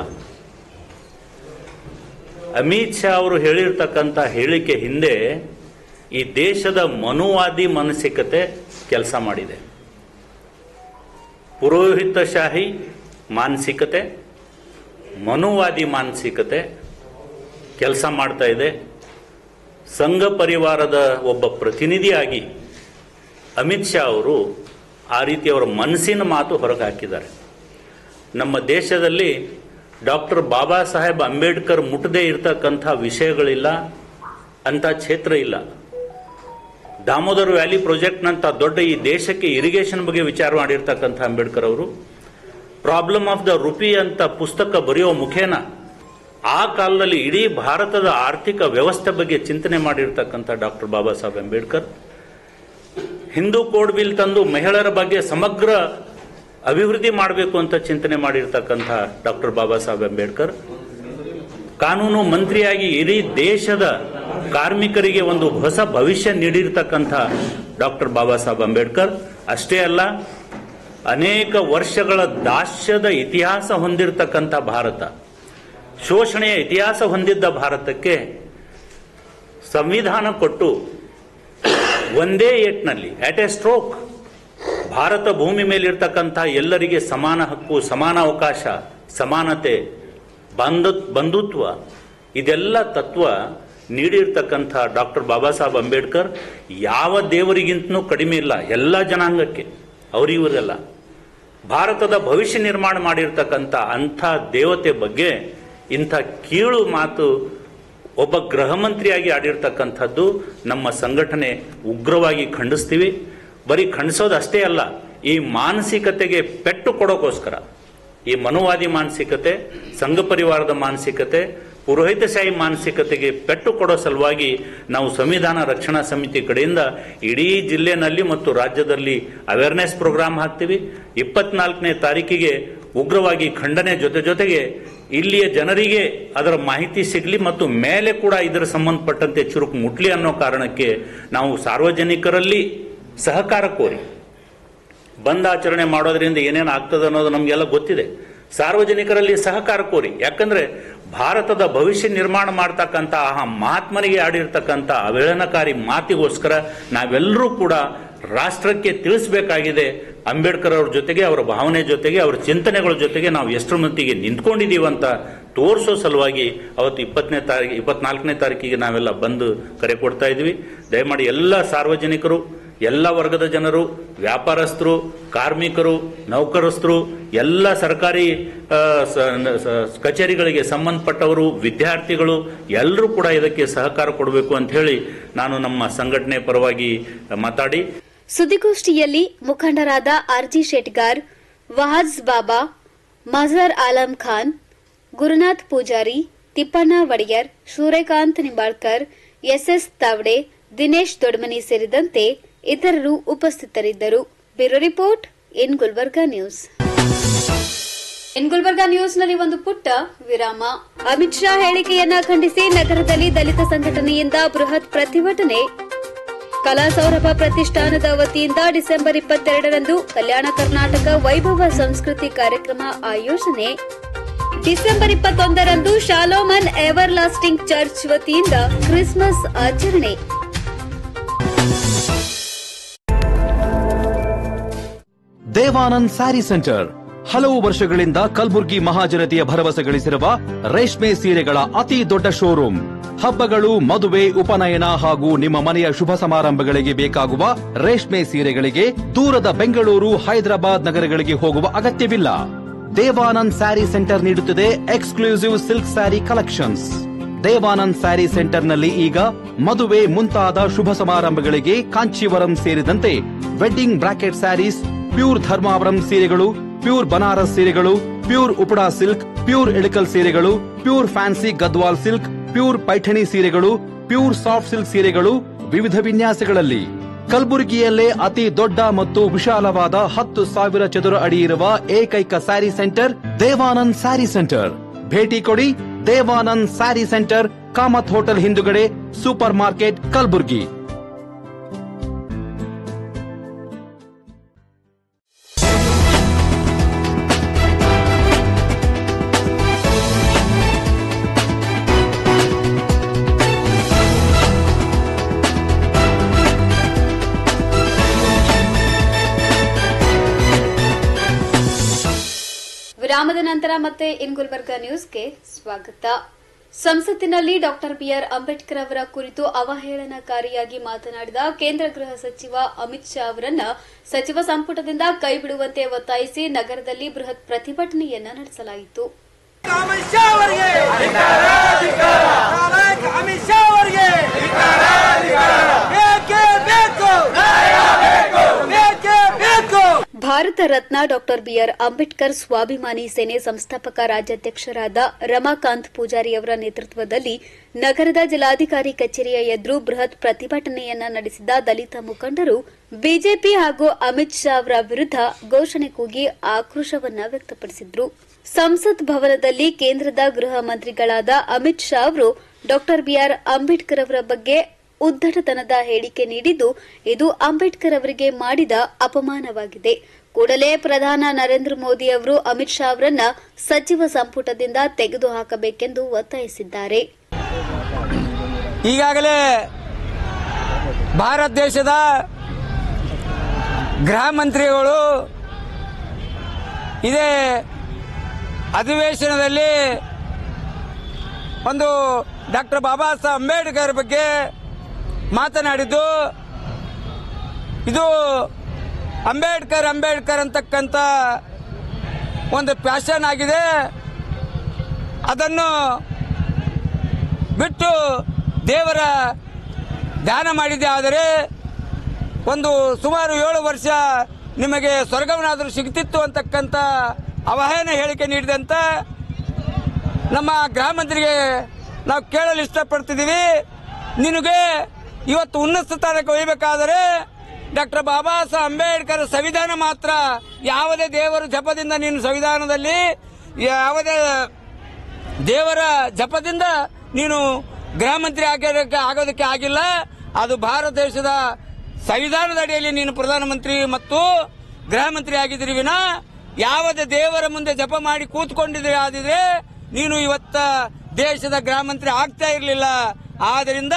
ಅಮಿತ್ ಶಾ ಅವರು ಹೇಳಿರ್ತಕ್ಕಂಥ ಹೇಳಿಕೆ ಹಿಂದೆ ಈ ದೇಶದ ಮನುವಾದಿ ಮಾನಸಿಕತೆ ಕೆಲಸ ಮಾಡಿದೆ. ಪುರೋಹಿತಶಾಹಿ ಮಾನಸಿಕತೆ, ಮನುವಾದಿ ಮಾನಸಿಕತೆ ಕೆಲಸ ಮಾಡ್ತಾ ಇದೆ. ಸಂಘ ಪರಿವಾರದ ಒಬ್ಬ ಪ್ರತಿನಿಧಿಯಾಗಿ ಅಮಿತ್ ಶಾ ಅವರು ಆ ರೀತಿ ಅವರ ಮನಸ್ಸಿನ ಮಾತು ಹೊರಗೆ ಹಾಕಿದ್ದಾರೆ. ನಮ್ಮ ದೇಶದಲ್ಲಿ ಡಾಕ್ಟರ್ ಬಾಬಾ ಸಾಹೇಬ್ ಅಂಬೇಡ್ಕರ್ ಮುಟ್ಟದೇ ಇರತಕ್ಕಂಥ ವಿಷಯಗಳಿಲ್ಲ, ಅಂಥ ಕ್ಷೇತ್ರ ಇಲ್ಲ. ದಾಮೋದರ್ ವ್ಯಾಲಿ ಪ್ರಾಜೆಕ್ಟ್ನಂಥ ದೊಡ್ಡ ಈ ದೇಶಕ್ಕೆ ಇರಿಗೇಷನ್ ಬಗ್ಗೆ ವಿಚಾರ ಮಾಡಿರ್ತಕ್ಕಂಥ ಅಂಬೇಡ್ಕರ್ ಅವರು ಪ್ರಾಬ್ಲಮ್ ಆಫ್ ದ ರುಪಿ ಅಂತ ಪುಸ್ತಕ ಬರೆಯೋ ಮುಖೇನ ಆ ಕಾಲದಲ್ಲಿ ಇಡೀ ಭಾರತದ ಆರ್ಥಿಕ ವ್ಯವಸ್ಥೆ ಬಗ್ಗೆ ಚಿಂತನೆ ಮಾಡಿರ್ತಕ್ಕಂಥ doctor Baba Saheb Ambedkar, Hindu code bill ತಂದು ಮಹಿಳೆಯರ ಬಗ್ಗೆ ಸಮಗ್ರ ಅಭಿವೃದ್ಧಿ ಮಾಡಬೇಕು ಅಂತ ಚಿಂತನೆ ಮಾಡಿರ್ತಕ್ಕಂಥ ಡಾಕ್ಟರ್ ಬಾಬಾ ಸಾಹೇಬ್ ಅಂಬೇಡ್ಕರ್, ಕಾನೂನು ಮಂತ್ರಿಯಾಗಿ ಇಡೀ ದೇಶದ ಕಾರ್ಮಿಕರಿಗೆ ಒಂದು ಹೊಸ ಭವಿಷ್ಯ ನೀಡಿರ್ತಕ್ಕಂಥ ಡಾಕ್ಟರ್ ಬಾಬಾ ಸಾಹೇಬ್ ಅಂಬೇಡ್ಕರ್ ಅಷ್ಟೇ ಅಲ್ಲ, ಅನೇಕ ವರ್ಷಗಳ ದಾಸ್ಯದ ಇತಿಹಾಸ ಹೊಂದಿರತಕ್ಕಂಥ ಭಾರತ, ಶೋಷಣೆಯ ಇತಿಹಾಸ ಹೊಂದಿದ್ದ ಭಾರತಕ್ಕೆ ಸಂವಿಧಾನ ಕೊಟ್ಟು ಒಂದೇ ಏಟ್ನಲ್ಲಿ ಅಟ್ ಎ ಸ್ಟ್ರೋಕ್ ಭಾರತ ಭೂಮಿ ಮೇಲಿರ್ತಕ್ಕಂಥ ಎಲ್ಲರಿಗೆ ಸಮಾನ ಹಕ್ಕು, ಸಮಾನ ಅವಕಾಶ, ಸಮಾನತೆ, ಬಂಧುತ್ವ ಇದೆಲ್ಲ ತತ್ವ ನೀಡಿರ್ತಕ್ಕಂಥ ಡಾಕ್ಟರ್ ಬಾಬಾ ಸಾಹೇಬ್ ಅಂಬೇಡ್ಕರ್ ಯಾವ ದೇವರಿಗಿಂತನೂ ಕಡಿಮೆ ಇಲ್ಲ. ಎಲ್ಲ ಜನಾಂಗಕ್ಕೆ ಅವರಿವರೆಲ್ಲ ಭಾರತದ ಭವಿಷ್ಯ ನಿರ್ಮಾಣ ಮಾಡಿರ್ತಕ್ಕಂಥ ಅಂಥ ದೇವತೆ ಬಗ್ಗೆ ಇಂಥ ಕೀಳು ಮಾತು ಒಬ್ಬ ಗೃಹ ಮಂತ್ರಿಯಾಗಿ ಆಡಿರ್ತಕ್ಕಂಥದ್ದು ನಮ್ಮ ಸಂಘಟನೆ ಉಗ್ರವಾಗಿ ಖಂಡಿಸ್ತೀವಿ. ಬರೀ ಖಂಡಿಸೋದು ಅಷ್ಟೇ ಅಲ್ಲ, ಈ ಮಾನಸಿಕತೆಗೆ ಪೆಟ್ಟು ಕೊಡೋಕ್ಕೋಸ್ಕರ, ಈ ಮನುವಾದಿ ಮಾನಸಿಕತೆ, ಸಂಘ ಪರಿವಾರದ ಮಾನಸಿಕತೆ ಪುರೋಹಿತಶಾಹಿ ಮಾನಸಿಕತೆಗೆ ಪೆಟ್ಟು ಕೊಡೋ ಸಲುವಾಗಿ ನಾವು ಸಂವಿಧಾನ ರಕ್ಷಣಾ ಸಮಿತಿ ಕಡೆಯಿಂದ ಇಡೀ ಜಿಲ್ಲೆನಲ್ಲಿ ಮತ್ತು ರಾಜ್ಯದಲ್ಲಿ ಅವೇರ್ನೆಸ್ ಪ್ರೋಗ್ರಾಮ್ ಹಾಕ್ತೀವಿ. 24ನೇ ತಾರೀಕಿಗೆ ಉಗ್ರವಾಗಿ ಖಂಡನೆ ಜೊತೆಗೆ ಇಲ್ಲಿಯ ಜನರಿಗೆ ಅದರ ಮಾಹಿತಿ ಸಿಗಲಿ ಮತ್ತು ಮೇಲೆ ಕೂಡ ಇದರ ಸಂಬಂಧಪಟ್ಟಂತೆ ಚುರುಕು ಮುಟ್ಲಿ ಅನ್ನೋ ಕಾರಣಕ್ಕೆ ನಾವು ಸಾರ್ವಜನಿಕರಲ್ಲಿ ಸಹಕಾರ ಕೋರಿ ಬಂದ್ ಆಚರಣೆ ಮಾಡೋದ್ರಿಂದ ಏನೇನು ಆಗ್ತದೆ ಅನ್ನೋದು ನಮಗೆಲ್ಲ ಗೊತ್ತಿದೆ. ಸಾರ್ವಜನಿಕರಲ್ಲಿ ಸಹಕಾರ ಕೋರಿ, ಯಾಕಂದ್ರೆ ಭಾರತದ ಭವಿಷ್ಯ ನಿರ್ಮಾಣ ಮಾಡ್ತಕ್ಕಂತಹ ಮಹಾತ್ಮನಿಗೆ ಆಡಿರ್ತಕ್ಕಂಥ ಅವೇಳನಕಾರಿ ಮಾತಿಗೋಸ್ಕರ ನಾವೆಲ್ಲರೂ ಕೂಡ ರಾಷ್ಟ್ರಕ್ಕೆ ತಿಳಿಸಬೇಕಾಗಿದೆ. ಅಂಬೇಡ್ಕರ್ ಅವ್ರ ಜೊತೆಗೆ, ಅವರ ಭಾವನೆ ಜೊತೆಗೆ, ಅವರ ಚಿಂತನೆಗಳ ಜೊತೆಗೆ ನಾವು ಎಷ್ಟರ ಮಟ್ಟಿಗೆ ನಿಂತ್ಕೊಂಡಿದ್ದೀವಿ ಅಂತ ತೋರಿಸೋ ಸಲುವಾಗಿ ಅವತ್ತು 24ನೇ ತಾರೀಕಿಗೆ ನಾವೆಲ್ಲ ಬಂದು ಕರೆ ಕೊಡ್ತಾ ಇದ್ವಿ. ದಯಮಾಡಿ ಎಲ್ಲ ಸಾರ್ವಜನಿಕರು, ಎಲ್ಲ ವರ್ಗದ ಜನರು, ವ್ಯಾಪಾರಸ್ಥರು, ಕಾರ್ಮಿಕರು, ನೌಕರಸ್ಥರು, ಎಲ್ಲ ಸರ್ಕಾರಿ ಕಚೇರಿಗಳಿಗೆ ಸಂಬಂಧಪಟ್ಟವರು, ವಿದ್ಯಾರ್ಥಿಗಳು ಎಲ್ಲರೂ ಕೂಡ ಇದಕ್ಕೆ ಸಹಕಾರ ಕೊಡಬೇಕು ಅಂತ ಹೇಳಿ ನಾನು ನಮ್ಮ ಸಂಘಟನೆ ಪರವಾಗಿ ಮಾತಾಡಿ ಸುದ್ದಿಗೋಷ್ಠಿಯಲ್ಲಿ ಮುಖಂಡರಾದ ಆರ್ಜಿ ಶೆಟ್ಗಾರ್, ವಹಾಜ್ ಬಾಬಾ, ಮಜರ್ ಆಲಂ ಖಾನ್, ಗುರುನಾಥ್ ಪೂಜಾರಿ, ತಿಪ್ಪಣ್ಣ ಒಡೆಯರ್, ಸೂರ್ಯಕಾಂತ್ ನಿಂಬಾಳ್ಕರ್, ಎಸ್ಎಸ್ ತಾವಡೆ, ದಿನೇಶ್ ದೊಡ್ಮನಿ ಸೇರಿದಂತೆ ಇತರರು ಉಪಸ್ಥಿತರಿದ್ದರು. Bureau report in Gulbarga news. In Gulbarga ನ್ಯೂಸ್ನಲ್ಲಿ ಒಂದು ಪುಟ್ಟ ವಿರಾಮ. ಅಮಿತ್ ಶಾ ಹೇಳಿಕೆಯನ್ನ ಖಂಡಿಸಿ ನಗರದಲ್ಲಿ ದಲಿತ ಸಂಘಟನೆಯಿಂದ ಬೃಹತ್ ಪ್ರತಿಭಟನೆ. ಕಲಾ ಸೌರಭ ಪ್ರತಿಷ್ಠಾನದ ವತಿಯಿಂದ ಡಿಸೆಂಬರ್ 22ರಂದು ಕಲ್ಯಾಣ ಕರ್ನಾಟಕ ವೈಭವ ಸಂಸ್ಕೃತಿ ಕಾರ್ಯಕ್ರಮ ಆಯೋಜನೆ. ಡಿಸೆಂಬರ್ 21ರಂದು ಶಾಲೋಮನ್ ಎವರ್ ಲಾಸ್ಟಿಂಗ್ ಚರ್ಚ್ ವತಿಯಿಂದ ಕ್ರಿಸ್ಮಸ್ ಆಚರಣೆ. ದೇವಾನಂದ್ ಸ್ಯಾರಿ ಸೆಂಟರ್ ಹಲವು ವರ್ಷಗಳಿಂದ ಕಲಬುರ್ಗಿ ಮಹಾಜನತೆಯ ಭರವಸೆ ಗಳಿಸಿರುವ ರೇಷ್ಮೆ ಸೀರೆಗಳ ಅತಿ ದೊಡ್ಡ ಶೋರೂಮ್. ಹಬ್ಬಗಳು, ಮದುವೆ, ಉಪನಯನ ಹಾಗೂ ನಿಮ್ಮ ಮನೆಯ ಶುಭ ಸಮಾರಂಭಗಳಿಗೆ ಬೇಕಾಗುವ ರೇಷ್ಮೆ ಸೀರೆಗಳಿಗೆ ದೂರದ ಬೆಂಗಳೂರು, ಹೈದರಾಬಾದ್ ನಗರಗಳಿಗೆ ಹೋಗುವ ಅಗತ್ಯವಿಲ್ಲ. ದೇವಾನಂದ್ ಸ್ಯಾರಿ ಸೆಂಟರ್ ನೀಡುತ್ತಿದೆ exclusive silk sari collections. Devanand sari ಸೆಂಟರ್ನಲ್ಲಿ ಈಗ ಮದುವೆ ಮುಂತಾದ ಶುಭ ಸಮಾರಂಭಗಳಿಗೆ ಕಾಂಚೀವರಂ ಸೇರಿದಂತೆ wedding brocade sarees, pure Dharmavaram ಸೀರೆಗಳು, ಪ್ಯೂರ್ ಬನಾರಸ್ ಸೀರೆಗಳು, pure Uppada silk, pure Ilkal ಸೀರೆಗಳು, pure fancy Gadwal silk, pure Paithani ಸೀರೆಗಳು, ಪ್ಯೂರ್ ಸಾಫ್ಟ್ ಸಿಲ್ಕ್ ಸೀರೆಗಳು ವಿವಿಧ ವಿನ್ಯಾಸಗಳಲ್ಲಿ. ಕಲಬುರಗಿಯಲ್ಲೇ ಅತಿ ದೊಡ್ಡ ಮತ್ತು ವಿಶಾಲವಾದ 10,000 ಚದುರ ಅಡಿ ಇರುವ ಏಕೈಕ ಸ್ಯಾರಿ ಸೆಂಟರ್ ದೇವಾನಂದ್ ಸ್ಯಾರಿ ಸೆಂಟರ್. ಭೇಟಿ ಕೊಡಿ. ದೇವಾನಂದ್ ಸ್ಯಾರಿ ಸೆಂಟರ್, ಕಾಮತ್ ಹೋಟೆಲ್ ಹಿಂದುಗಡೆ, ಸೂಪರ್ ಮಾರ್ಕೆಟ್, ಕಲಬುರಗಿ. ವಿರಾಮದ ನಂತರ ಮತ್ತೆ ಇನ್ ಗುಲ್ಬರ್ಗಾ ನ್ಯೂಸ್ಗೆ ಸ್ವಾಗತ. ಸಂಸತ್ತಿನಲ್ಲಿ ಡಾಕ್ಟರ್ ಬಿಆರ್ ಅಂಬೇಡ್ಕರ್ ಅವರ ಕುರಿತು ಅವಹೇಳನಕಾರಿಯಾಗಿ ಮಾತನಾಡಿದ ಕೇಂದ್ರ ಗೃಹ ಸಚಿವ ಅಮಿತ್ ಶಾ ಅವರನ್ನ ಸಚಿವ ಸಂಪುಟದಿಂದ ಕೈಬಿಡುವಂತೆ ಒತ್ತಾಯಿಸಿ ನಗರದಲ್ಲಿ ಬೃಹತ್ ಪ್ರತಿಭಟನೆಯನ್ನ ನಡೆಸಲಾಯಿತು. ಭಾರತ ರತ್ನ ಡಾಕ್ಟರ್ ಬಿಆರ್ ಅಂಬೇಡ್ಕರ್ ಸ್ವಾಭಿಮಾನಿ ಸೇನೆ ಸಂಸ್ಥಾಪಕ ರಾಜ್ಯಾಧ್ಯಕ್ಷರಾದ ರಮಾಕಾಂತ್ ಪೂಜಾರಿ ಅವರ ನೇತೃತ್ವದಲ್ಲಿ ನಗರದ ಜಿಲ್ಲಾಧಿಕಾರಿ ಕಚೇರಿಯ ಎದುರು ಬೃಹತ್ ಪ್ರತಿಭಟನೆಯನ್ನ ನಡೆಸಿದ ದಲಿತ ಮುಖಂಡರು ಬಿಜೆಪಿ ಹಾಗೂ ಅಮಿತ್ ಶಾ ಅವರ ವಿರುದ್ಧ ಘೋಷಣೆ ಕೂಗಿ ಆಕ್ರೋಶವನ್ನ ವ್ಯಕ್ತಪಡಿಸಿದ್ರು. ಸಂಸತ್ ಭವನದಲ್ಲಿ ಕೇಂದ್ರದ ಗೃಹ ಮಂತ್ರಿಗಳಾದ ಅಮಿತ್ ಶಾ ಅವರು ಡಾಕ್ಟರ್ ಬಿಆರ್ ಅಂಬೇಡ್ಕರ್ ಅವರ ಬಗ್ಗೆ ಉದ್ದಟತನದ ಹೇಳಿಕೆ ನೀಡಿದ್ದು ಇದು ಅಂಬೇಡ್ಕರ್ ಅವರಿಗೆ ಮಾಡಿದ ಅಪಮಾನವಾಗಿದೆ. ಕೂಡಲೇ ಪ್ರಧಾನಿ ನರೇಂದ್ರ ಮೋದಿ ಅವರು ಅಮಿತ್ ಶಾ ಅವರನ್ನ ಸಚಿವ ಸಂಪುಟದಿಂದ ತೆಗೆದುಹಾಕಬೇಕೆಂದು ಒತ್ತಾಯಿಸಿದ್ದಾರೆ. ಈಗಾಗಲೇ ಭಾರತ ದೇಶದ ಗೃಹ ಮಂತ್ರಿಗಳು ಇದೇ ಅಧಿವೇಶನದಲ್ಲಿ ಒಂದು ಡಾಕ್ಟರ್ ಬಾಬಾ ಸಾಹೇಬ್ ಅಂಬೇಡ್ಕರ್ ಬಗ್ಗೆ ಮಾತನಾಡಿದ್ದು ಇದು ಅಂಬೇಡ್ಕರ್ ಅಂತಕ್ಕಂಥ ಒಂದು ಪ್ಯಾಷನ್ ಆಗಿದೆ. ಅದನ್ನು ಬಿಟ್ಟು ದೇವರ ಧ್ಯಾನ ಮಾಡಿದೆ. ಆದರೆ ಒಂದು ಸುಮಾರು 7 ವರ್ಷ ನಿಮಗೆ ಸ್ವರ್ಗವನ್ನಾದರೂ ಸಿಗ್ತಿತ್ತು ಅಂತಕ್ಕಂಥ ಅವಹೇಳನ ಹೇಳಿಕೆ ನೀಡಿದಂತ ನಮ್ಮ ಗೃಹ ಮಂತ್ರಿಗೆ ನಾವು ಕೇಳಲು ಇಷ್ಟಪಡ್ತಿದ್ದೀವಿ. ನಿನಗೆ ಇವತ್ತು ಉನ್ನತ ಸ್ಥಾನಕ್ಕೆ ಒಯ್ಯಬೇಕಾದರೆ ಡಾಕ್ಟರ್ ಬಾಬಾ ಸಾಹೇಬ್ ಅಂಬೇಡ್ಕರ್ ಸಂವಿಧಾನ ಮಾತ್ರ. ಯಾವುದೇ ದೇವರ ಜಪದಿಂದ ನೀನು ಸಂವಿಧಾನದಲ್ಲಿ ಯಾವುದೇ ದೇವರ ಜಪದಿಂದ ನೀನು ಗೃಹ ಮಂತ್ರಿ ಆಗೋದಕ್ಕೆ ಆಗಿಲ್ಲ. ಅದು ಭಾರತ ದೇಶದ ಸಂವಿಧಾನದ ಅಡಿಯಲ್ಲಿ ನೀನು ಪ್ರಧಾನಮಂತ್ರಿ ಮತ್ತು ಗೃಹ ಮಂತ್ರಿ ಆಗಿದ್ದೀರಿ ವಿನ ಯಾವುದೇ ದೇವರ ಮುಂದೆ ಜಪ ಮಾಡಿ ಕೂತ್ಕೊಂಡಿದ್ರೆ ಆದಿದ್ರೆ ನೀನು ಇವತ್ತ ದೇಶದ ಗೃಹ ಮಂತ್ರಿ ಆಗ್ತಾ ಇರಲಿಲ್ಲ. ಆದ್ದರಿಂದ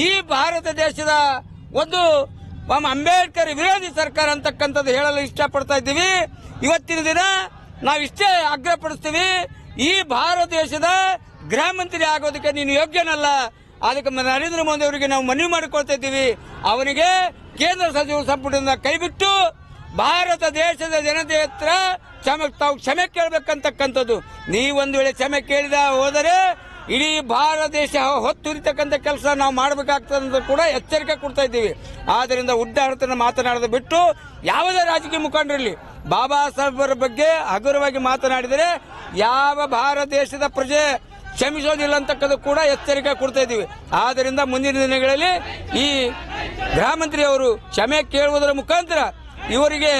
ಈ ಭಾರತ ದೇಶದ ಒಂದು ಅಂಬೇಡ್ಕರ್ ವಿರೋಧಿ ಸರ್ಕಾರ ಅಂತಕ್ಕಂಥದ್ದು ಹೇಳಲು ಇಷ್ಟಪಡ್ತಾ ಇದ್ದೀವಿ. ಇವತ್ತಿನ ದಿನ ನಾವು ಇಷ್ಟೇ ಆಗ್ರಹಪಡಿಸ್ತೀವಿ, ಈ ಭಾರತ ದೇಶದ ಗೃಹ ಮಂತ್ರಿ ಆಗೋದಕ್ಕೆ ನೀನು ಯೋಗ್ಯನಲ್ಲ. ಅದಕ್ಕೆ ನರೇಂದ್ರ ಮೋದಿ ಅವರಿಗೆ ನಾವು ಮನವಿ ಮಾಡಿಕೊಳ್ತಾ ಇದ್ದೀವಿ, ಅವನಿಗೆ ಕೇಂದ್ರ ಸಚಿವ ಸಂಪುಟದಿಂದ ಕೈಬಿಟ್ಟು ಭಾರತ ದೇಶದ ಜನತೆ ಹತ್ರ ತಾವು ಕ್ಷಮೆ ಕೇಳಬೇಕಂತಕ್ಕಂಥದ್ದು. ನೀವೊಂದು ವೇಳೆ ಕ್ಷಮೆ ಕೇಳಿದ ಹೋದರೆ ಇಡೀ ಭಾರತ ದೇಶ ಹೊತ್ತುರಿತಕ್ಕಂಥ ಕೆಲಸ ನಾವು ಮಾಡಬೇಕಾಗ್ತದೆ ಕೂಡ ಎಚ್ಚರಿಕೆ ಕೊಡ್ತಾ ಇದ್ದೀವಿ. ಆದ್ದರಿಂದ ಉದ್ದಾಹರಣೆ ಮಾತನಾಡೋದು ಬಿಟ್ಟು ಯಾವುದೇ ರಾಜಕೀಯ ಮುಖಂಡರಿರಲಿ ಬಾಬಾ ಸಾಹೇಬರ ಬಗ್ಗೆ ಹಗುರವಾಗಿ ಮಾತನಾಡಿದರೆ ಯಾವ ಭಾರತ ದೇಶದ ಪ್ರಜೆ ಕ್ಷಮಿಸೋದಿಲ್ಲ ಅಂತಕ್ಕದ್ದು ಕೂಡ ಎಚ್ಚರಿಕೆ ಕೊಡ್ತಾ ಇದ್ದೀವಿ. ಆದ್ದರಿಂದ ಮುಂದಿನ ದಿನಗಳಲ್ಲಿ ಈ ಗೃಹ ಮಂತ್ರಿ ಅವರು ಕ್ಷಮೆ ಕೇಳುವುದರ ಮುಖಾಂತರ ಇವರಿಗೆ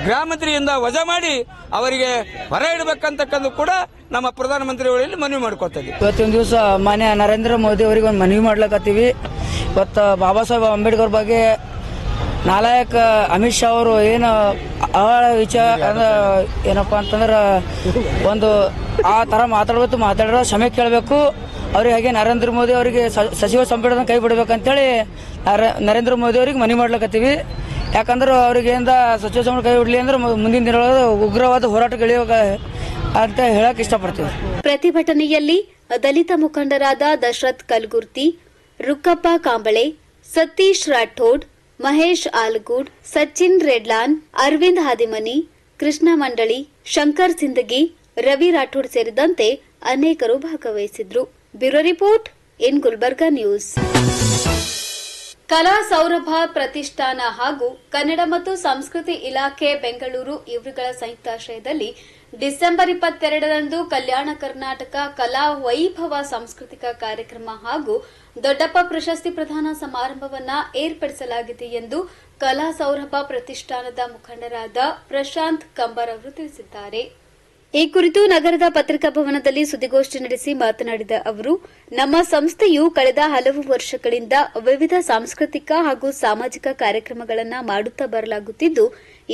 ಗೃಹ ಮಂತ್ರಿಯಿಂದ ವಜಾ ಮಾಡಿ ಅವರಿಗೆ ಹೊರ ಇಡಬೇಕಂತಕ್ಕಂಥ ಕೂಡ ನಮ್ಮ ಪ್ರಧಾನಮಂತ್ರಿಗಳಲ್ಲಿ ಮನವಿ ಮಾಡ್ಕೊತಾ ಇದ್ದೀವಿ. ಇವತ್ತೊಂದು ದಿವಸ ಮಾನ್ಯ ನರೇಂದ್ರ ಮೋದಿ ಅವರಿಗೆ ಒಂದು ಮನವಿ ಮಾಡ್ಲಕತ್ತೀವಿ. ಇವತ್ತು ಬಾಬಾ ಸಾಹೇಬ್ ಅಂಬೇಡ್ಕರ್ ಬಗ್ಗೆ ನಾಲಾಯಕ ಅಮಿತ್ ಶಾ ಅವರು ಏನು ವಿಚಾರ ಏನಪ್ಪ ಅಂತಂದ್ರೆ ಒಂದು ಆ ಥರ ಮಾತಾಡಿದ್ರೆ ಕ್ಷಮೆ ಕೇಳಬೇಕು ಅವ್ರಿಗೆ. ಹಾಗೆ ನರೇಂದ್ರ ಮೋದಿ ಅವರಿಗೆ ಸಚಿವ ಸಂಪುಟದ ಕೈ ಬಿಡಬೇಕಂತೇಳಿ ನರೇಂದ್ರ ಮೋದಿ ಅವರಿಗೆ ಮನವಿ ಮಾಡ್ಲಕತ್ತೀವಿ. ಯಾಕಂದ್ರೆ ಅವ್ರಿಗೆ ಏನಿಂದ ಸಚಿವ ಸಂಪುಟ ಕೈ ಬಿಡಲಿ ಅಂದ್ರೆ ಮುಂದಿನ ದಿನಗಳಲ್ಲಿ ಉಗ್ರವಾದ ಹೋರಾಟಗಳಿವಾಗ ಅಂತ ಹೇಳಕ್ ಇಷ್ಟಪಡ್ತೀವಿ. ಪ್ರತಿಭಟನೆಯಲ್ಲಿ ದಲಿತ ಮುಖಂಡರಾದ ದಶರಥ್ ಕಲ್ಗುರ್ತಿ, ರುಕ್ಕಪ್ಪ ಕಾಂಬಳೆ, ಸತೀಶ್ ರಾಠೋಡ್, ಮಹೇಶ್ ಆಲ್ಗೂಡ್, ಸಚಿನ್ ರೆಡ್ಲಾನ್, ಅರವಿಂದ್ ಹಾದಿಮನಿ, ಕೃಷ್ಣ ಮಂಡಳಿ, ಶಂಕರ್ ಸಿಂದಗಿ, ರವಿ ರಾಠೋಡ್ ಸೇರಿದಂತೆ ಅನೇಕರು ಭಾಗವಹಿಸಿದ್ರು. Bureau report in Gulbarga news. Kala Saurabha ಪ್ರತಿಷ್ಠಾನ ಹಾಗೂ ಕನ್ನಡ ಮತ್ತು ಸಂಸ್ಕೃತಿ ಇಲಾಖೆ ಬೆಂಗಳೂರು ಇವರುಗಳ ಸಂಯುಕ್ತಾಶ್ರಯದಲ್ಲಿ ಡಿಸೆಂಬರ್ 22ರಂದು ಕಲ್ಯಾಣ ಕರ್ನಾಟಕ ಕಲಾ ವೈಭವ ಸಾಂಸ್ಕೃತಿಕ ಕಾರ್ಯಕ್ರಮ ಹಾಗೂ ದೊಡ್ಡಪ್ಪ ಪ್ರಶಸ್ತಿ ಪ್ರದಾನ ಸಮಾರಂಭವನ್ನು ಏರ್ಪಡಿಸಲಾಗಿದೆ ಎಂದು ಕಲಾ ಸೌರಭ ಪ್ರತಿಷ್ಠಾನದ ಮುಖಂಡರಾದ ಪ್ರಶಾಂತ್ ಕಂಬರ್ ಅವರು ತಿಳಿಸಿದ್ದಾರೆ. ಈ ಕುರಿತು ನಗರದ ಪತ್ರಿಕಾ ಭವನದಲ್ಲಿ ಸುದ್ದಿಗೋಷ್ಠಿ ನಡೆಸಿ ಮಾತನಾಡಿದ ಅವರು, ನಮ್ಮ ಸಂಸ್ಥೆಯು ಕಳೆದ ಹಲವು ವರ್ಷಗಳಿಂದ ವಿವಿಧ ಸಾಂಸ್ಕೃತಿಕ ಹಾಗೂ ಸಾಮಾಜಿಕ ಕಾರ್ಯಕ್ರಮಗಳನ್ನು ಮಾಡುತ್ತಾ ಬರಲಾಗುತ್ತಿದ್ದು,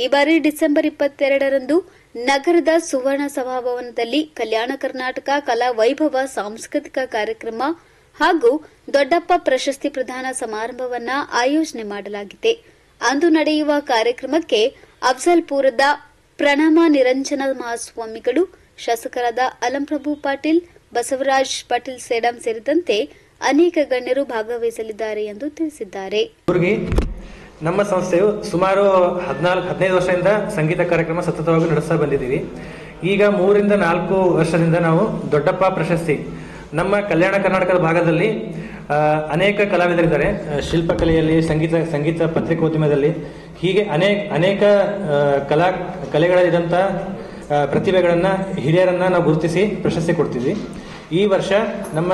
ಈ ಬಾರಿ ಡಿಸೆಂಬರ್ 22ರಂದು ನಗರದ ಸುವರ್ಣ ಸಭಾಭವನದಲ್ಲಿ ಕಲ್ಯಾಣ ಕರ್ನಾಟಕ ಕಲಾ ವೈಭವ ಸಾಂಸ್ಕೃತಿಕ ಕಾರ್ಯಕ್ರಮ ಹಾಗೂ ದೊಡ್ಡಪ್ಪ ಪ್ರಶಸ್ತಿ ಪ್ರದಾನ ಸಮಾರಂಭವನ್ನು ಆಯೋಜನೆ ಮಾಡಲಾಗಿದೆ. ಅಂದು ನಡೆಯುವ ಕಾರ್ಯಕ್ರಮಕ್ಕೆ ಅಫ್ಜಲ್ಪುರದ ಪ್ರಣಾಮ ನಿರಂಜನ ಮಹಾಸ್ವಾಮಿಗಳು, ಶಾಸಕರಾದ ಅಲಂಪ್ರಭು ಪಾಟೀಲ್, ಬಸವರಾಜ್ ಪಾಟೀಲ್ ಸೇಡಂ ಸೇರಿದಂತೆ ಅನೇಕ ಗಣ್ಯರು ಭಾಗವಹಿಸಲಿದ್ದಾರೆ ಎಂದು ತಿಳಿಸಿದ್ದಾರೆ. ನಮ್ಮ ಸಂಸ್ಥೆಯು ಸುಮಾರು 14-15 ವರ್ಷದಿಂದ ಸಂಗೀತ ಕಾರ್ಯಕ್ರಮ ಸತತವಾಗಿ ನಡೆಸ್ತಾ ಬಂದಿದ್ದೀವಿ. ಈಗ 3-4 ವರ್ಷದಿಂದ ನಾವು ದೊಡ್ಡಪ್ಪ ಪ್ರಶಸ್ತಿ ನಮ್ಮ ಕಲ್ಯಾಣ ಕರ್ನಾಟಕದ ಭಾಗದಲ್ಲಿ ಅನೇಕ ಕಲಾವಿದರಿದ್ದಾರೆ. ಶಿಲ್ಪಕಲೆಯಲ್ಲಿ, ಸಂಗೀತ ಪತ್ರಿಕೋದ್ಯಮದಲ್ಲಿ, ಹೀಗೆ ಅನೇಕ ಕಲೆಗಳಲ್ಲಿದ್ದಂಥ ಪ್ರತಿಭೆಗಳನ್ನು, ಹಿರಿಯರನ್ನು ನಾವು ಗುರುತಿಸಿ ಪ್ರಶಸ್ತಿ ಕೊಡ್ತಿದ್ವಿ. ಈ ವರ್ಷ ನಮ್ಮ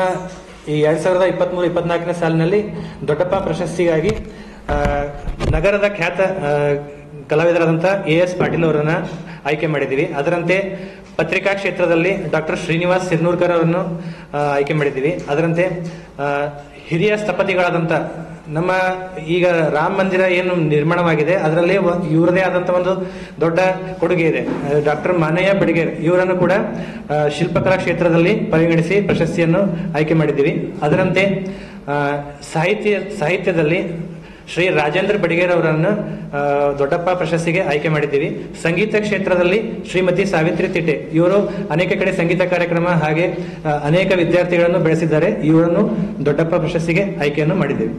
ಈ 2023-24ನೇ ಸಾಲಿನಲ್ಲಿ ದೊಡ್ಡಪ್ಪ ಪ್ರಶಸ್ತಿಗಾಗಿ ನಗರದ ಖ್ಯಾತ ಕಲಾವಿದರಾದಂಥ AS ಪಾಟೀಲ್ ಅವರನ್ನು ಆಯ್ಕೆ ಮಾಡಿದ್ದೀವಿ. ಅದರಂತೆ ಪತ್ರಿಕಾ ಕ್ಷೇತ್ರದಲ್ಲಿ ಡಾಕ್ಟರ್ ಶ್ರೀನಿವಾಸ್ ಸಿರ್ನೂರ್ಕರ್ ಅವರನ್ನು ಆಯ್ಕೆ ಮಾಡಿದ್ದೀವಿ. ಅದರಂತೆ ಹಿರಿಯ ಸ್ಥಪತಿಗಳಾದಂಥ ನಮ್ಮ ಈಗ ರಾಮ ಮಂದಿರ ಏನು ನಿರ್ಮಾಣವಾಗಿದೆ ಅದರಲ್ಲಿ ಇವರದೇ ಆದಂಥ ಒಂದು ದೊಡ್ಡ ಕೊಡುಗೆ ಇದೆ. ಡಾಕ್ಟರ್ ಮಾನಯ್ಯ ಬಡಿಗೇರ್ ಇವರನ್ನು ಕೂಡ ಶಿಲ್ಪಕಲಾ ಕ್ಷೇತ್ರದಲ್ಲಿ ಪರಿಗಣಿಸಿ ಪ್ರಶಸ್ತಿಯನ್ನು ಆಯ್ಕೆ ಮಾಡಿದ್ದೀವಿ. ಅದರಂತೆ ಸಾಹಿತ್ಯದಲ್ಲಿ ಶ್ರೀ ರಾಜೇಂದ್ರ ಬಡಿಗೇರ್ ಅವರನ್ನು ದೊಡ್ಡಪ್ಪ ಪ್ರಶಸ್ತಿಗೆ ಆಯ್ಕೆ ಮಾಡಿದ್ದೀವಿ. ಸಂಗೀತ ಕ್ಷೇತ್ರದಲ್ಲಿ ಶ್ರೀಮತಿ ಸಾವಿತ್ರಿ ತಿಟ್ಟೆ ಇವರು ಅನೇಕ ಕಡೆ ಸಂಗೀತ ಕಾರ್ಯಕ್ರಮ ಹಾಗೆ ಅನೇಕ ವಿದ್ಯಾರ್ಥಿಗಳನ್ನು ಬೆಳೆಸಿದ್ದಾರೆ. ಇವರನ್ನು ದೊಡ್ಡಪ್ಪ ಪ್ರಶಸ್ತಿಗೆ ಆಯ್ಕೆಯನ್ನು ಮಾಡಿದ್ದೇವೆ.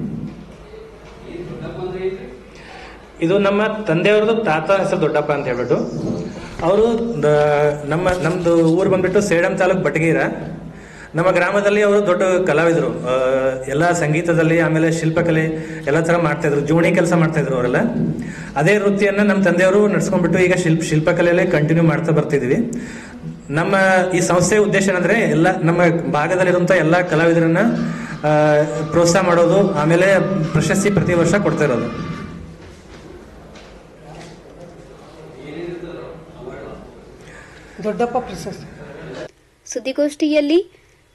ಇದು ನಮ್ಮ ತಂದೆಯವ್ರದ್ದು ತಾತ ಹೆಸರು ದೊಡ್ಡಪ್ಪ ಅಂತ ಹೇಳ್ಬಿಟ್ಟು, ಅವರು ನಮ್ದು ಊರು ಬಂದ್ಬಿಟ್ಟು ಸೇಡಂ ತಾಲೂಕು ಬಟಗೀರ. ನಮ್ಮ ಗ್ರಾಮದಲ್ಲಿ ಅವರು ದೊಡ್ಡ ಕಲಾವಿದರು, ಎಲ್ಲ ಸಂಗೀತದಲ್ಲಿ, ಆಮೇಲೆ ಶಿಲ್ಪಕಲೆ ಎಲ್ಲ ಥರ ಮಾಡ್ತಾಯಿದ್ರು, ಜೋಣಿ ಕೆಲಸ ಮಾಡ್ತಾಯಿದ್ರು ಅವರೆಲ್ಲ. ಅದೇ ವೃತ್ತಿಯನ್ನು ನಮ್ಮ ತಂದೆಯವರು ನಡೆಸ್ಕೊಂಡ್ಬಿಟ್ಟು ಈಗ ಶಿಲ್ಪಕಲೆಯಲ್ಲೇ ಕಂಟಿನ್ಯೂ ಮಾಡ್ತಾ ಬರ್ತಿದ್ವಿ. ನಮ್ಮ ಈ ಸಂಸ್ಥೆಯ ಉದ್ದೇಶ ಏನಂದ್ರೆ ಎಲ್ಲ ನಮ್ಮ ಭಾಗದಲ್ಲಿರುವಂತಹ ಎಲ್ಲ ಕಲಾವಿದರನ್ನ ಪ್ರೋತ್ಸಾಹ ಮಾಡೋದು, ಆಮೇಲೆ ಪ್ರಶಸ್ತಿ ಪ್ರತಿ ವರ್ಷ ಕೊಡ್ತಾ ಇರೋದು. ದೊಡ್ಡಪ್ಪ ಪ್ರಶಸ್ತಿ. ಸುದ್ದಿಗೋಷ್ಠಿಯಲ್ಲಿ